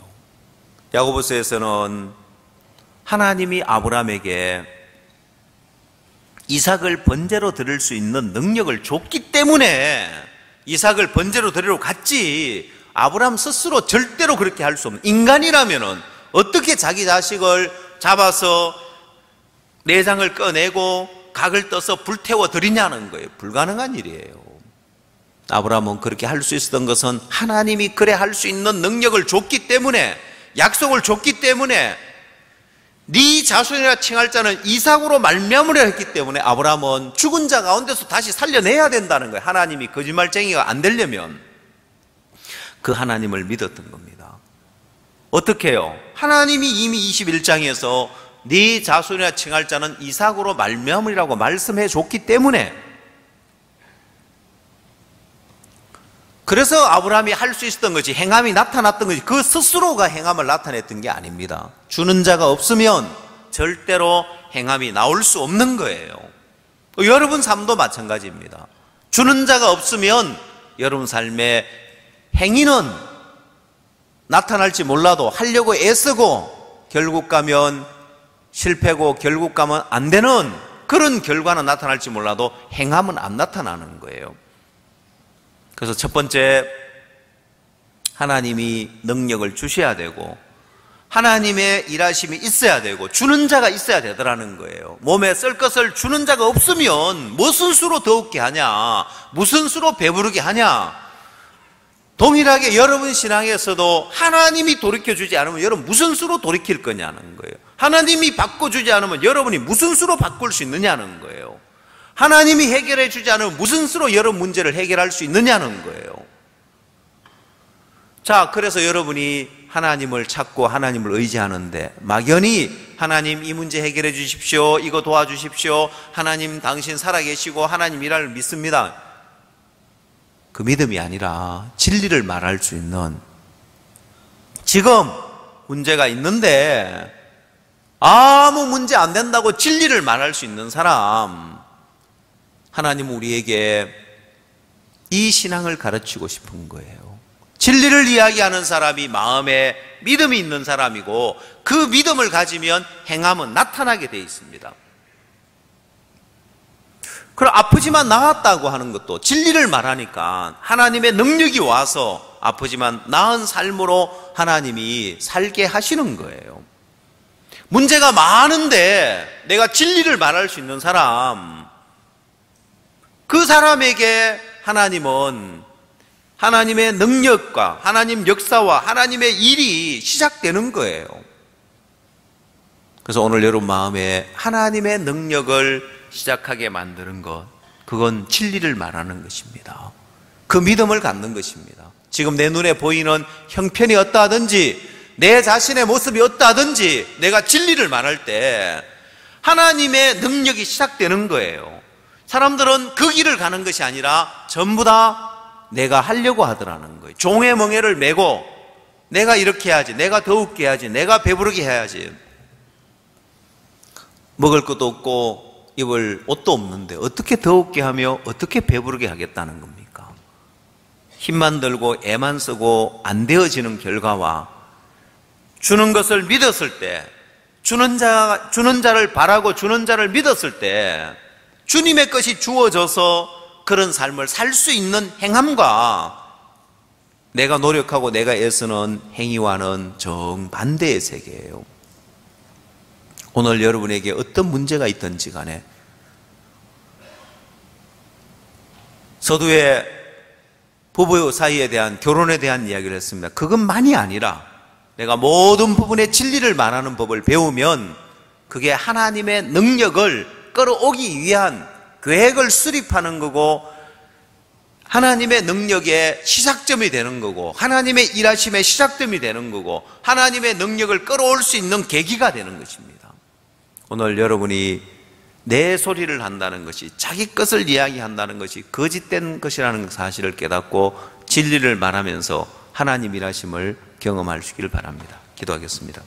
야고보서에서는 하나님이 아브라함에게 이삭을 번제로 드릴 수 있는 능력을 줬기 때문에 이삭을 번제로 드리러 갔지, 아브라함 스스로 절대로 그렇게 할 수 없는, 인간이라면은 어떻게 자기 자식을 잡아서 내장을 꺼내고 각을 떠서 불태워 드리냐는 거예요. 불가능한 일이에요. 아브라함은 그렇게 할 수 있었던 것은 하나님이 그래 할 수 있는 능력을 줬기 때문에, 약속을 줬기 때문에, 네 자손이라 칭할 자는 이삭으로 말미암으려 했기 때문에 아브라함은 죽은 자 가운데서 다시 살려내야 된다는 거예요. 하나님이 거짓말쟁이가 안 되려면 그 하나님을 믿었던 겁니다. 어떻게 해요? 하나님이 이미 21장에서 네 자손이라 칭할 자는 이삭으로 말미암으리라고 말씀해 줬기 때문에, 그래서 아브라함이 할 수 있었던 것이, 행함이 나타났던 것이 그 스스로가 행함을 나타냈던 게 아닙니다. 주는 자가 없으면 절대로 행함이 나올 수 없는 거예요. 여러분 삶도 마찬가지입니다. 주는 자가 없으면 여러분 삶의 행위는 나타날지 몰라도 하려고 애쓰고 결국 가면 실패고 결국 가면 안 되는 그런 결과는 나타날지 몰라도 행함은 안 나타나는 거예요. 그래서 첫 번째, 하나님이 능력을 주셔야 되고 하나님의 일하심이 있어야 되고 주는 자가 있어야 되더라는 거예요. 몸에 쓸 것을 주는 자가 없으면 무슨 수로 더욱게 하냐, 무슨 수로 배부르게 하냐. 동일하게 여러분 신앙에서도 하나님이 돌이켜주지 않으면 여러분 무슨 수로 돌이킬 거냐는 거예요. 하나님이 바꿔주지 않으면 여러분이 무슨 수로 바꿀 수 있느냐는 거예요. 하나님이 해결해 주지 않으면 무슨 수로 여러분 문제를 해결할 수 있느냐는 거예요. 자, 그래서 여러분이 하나님을 찾고 하나님을 의지하는데 막연히 하나님 이 문제 해결해 주십시오, 이거 도와주십시오, 하나님 당신 살아계시고 하나님 일을 믿습니다, 그 믿음이 아니라 진리를 말할 수 있는, 지금 문제가 있는데 아무 문제 안 된다고 진리를 말할 수 있는 사람, 하나님은 우리에게 이 신앙을 가르치고 싶은 거예요. 진리를 이야기하는 사람이 마음에 믿음이 있는 사람이고 그 믿음을 가지면 행함은 나타나게 돼 있습니다. 그럼 아프지만 나았다고 하는 것도 진리를 말하니까 하나님의 능력이 와서 아프지만 나은 삶으로 하나님이 살게 하시는 거예요. 문제가 많은데 내가 진리를 말할 수 있는 사람, 그 사람에게 하나님은 하나님의 능력과 하나님 역사와 하나님의 일이 시작되는 거예요. 그래서 오늘 여러분 마음에 하나님의 능력을 시작하게 만드는 것, 그건 진리를 말하는 것입니다. 그 믿음을 갖는 것입니다. 지금 내 눈에 보이는 형편이 어떠하든지 내 자신의 모습이 어떠하든지 내가 진리를 말할 때 하나님의 능력이 시작되는 거예요. 사람들은 그 길을 가는 것이 아니라 전부 다 내가 하려고 하더라는 거예요. 종의 멍에를 메고 내가 이렇게 해야지, 내가 더욱게 해야지, 내가 배부르게 해야지. 먹을 것도 없고 입을 옷도 없는데 어떻게 더욱게 하며 어떻게 배부르게 하겠다는 겁니까? 힘만 들고 애만 쓰고 안 되어지는 결과와 주는 것을 믿었을 때, 주는 자를 바라고 주는 자를 믿었을 때 주님의 것이 주어져서 그런 삶을 살 수 있는 행함과 내가 노력하고 내가 애쓰는 행위와는 정반대의 세계예요. 오늘 여러분에게 어떤 문제가 있든지 간에 서두에 부부 사이에 대한, 결혼에 대한 이야기를 했습니다. 그것만이 아니라 내가 모든 부분의 진리를 말하는 법을 배우면 그게 하나님의 능력을 끌어오기 위한 계획을 수립하는 거고, 하나님의 능력의 시작점이 되는 거고, 하나님의 일하심의 시작점이 되는 거고, 하나님의 능력을 끌어올 수 있는 계기가 되는 것입니다. 오늘 여러분이 내 소리를 한다는 것이, 자기 것을 이야기한다는 것이 거짓된 것이라는 사실을 깨닫고 진리를 말하면서 하나님 일하심을 경험하시길 바랍니다. 기도하겠습니다.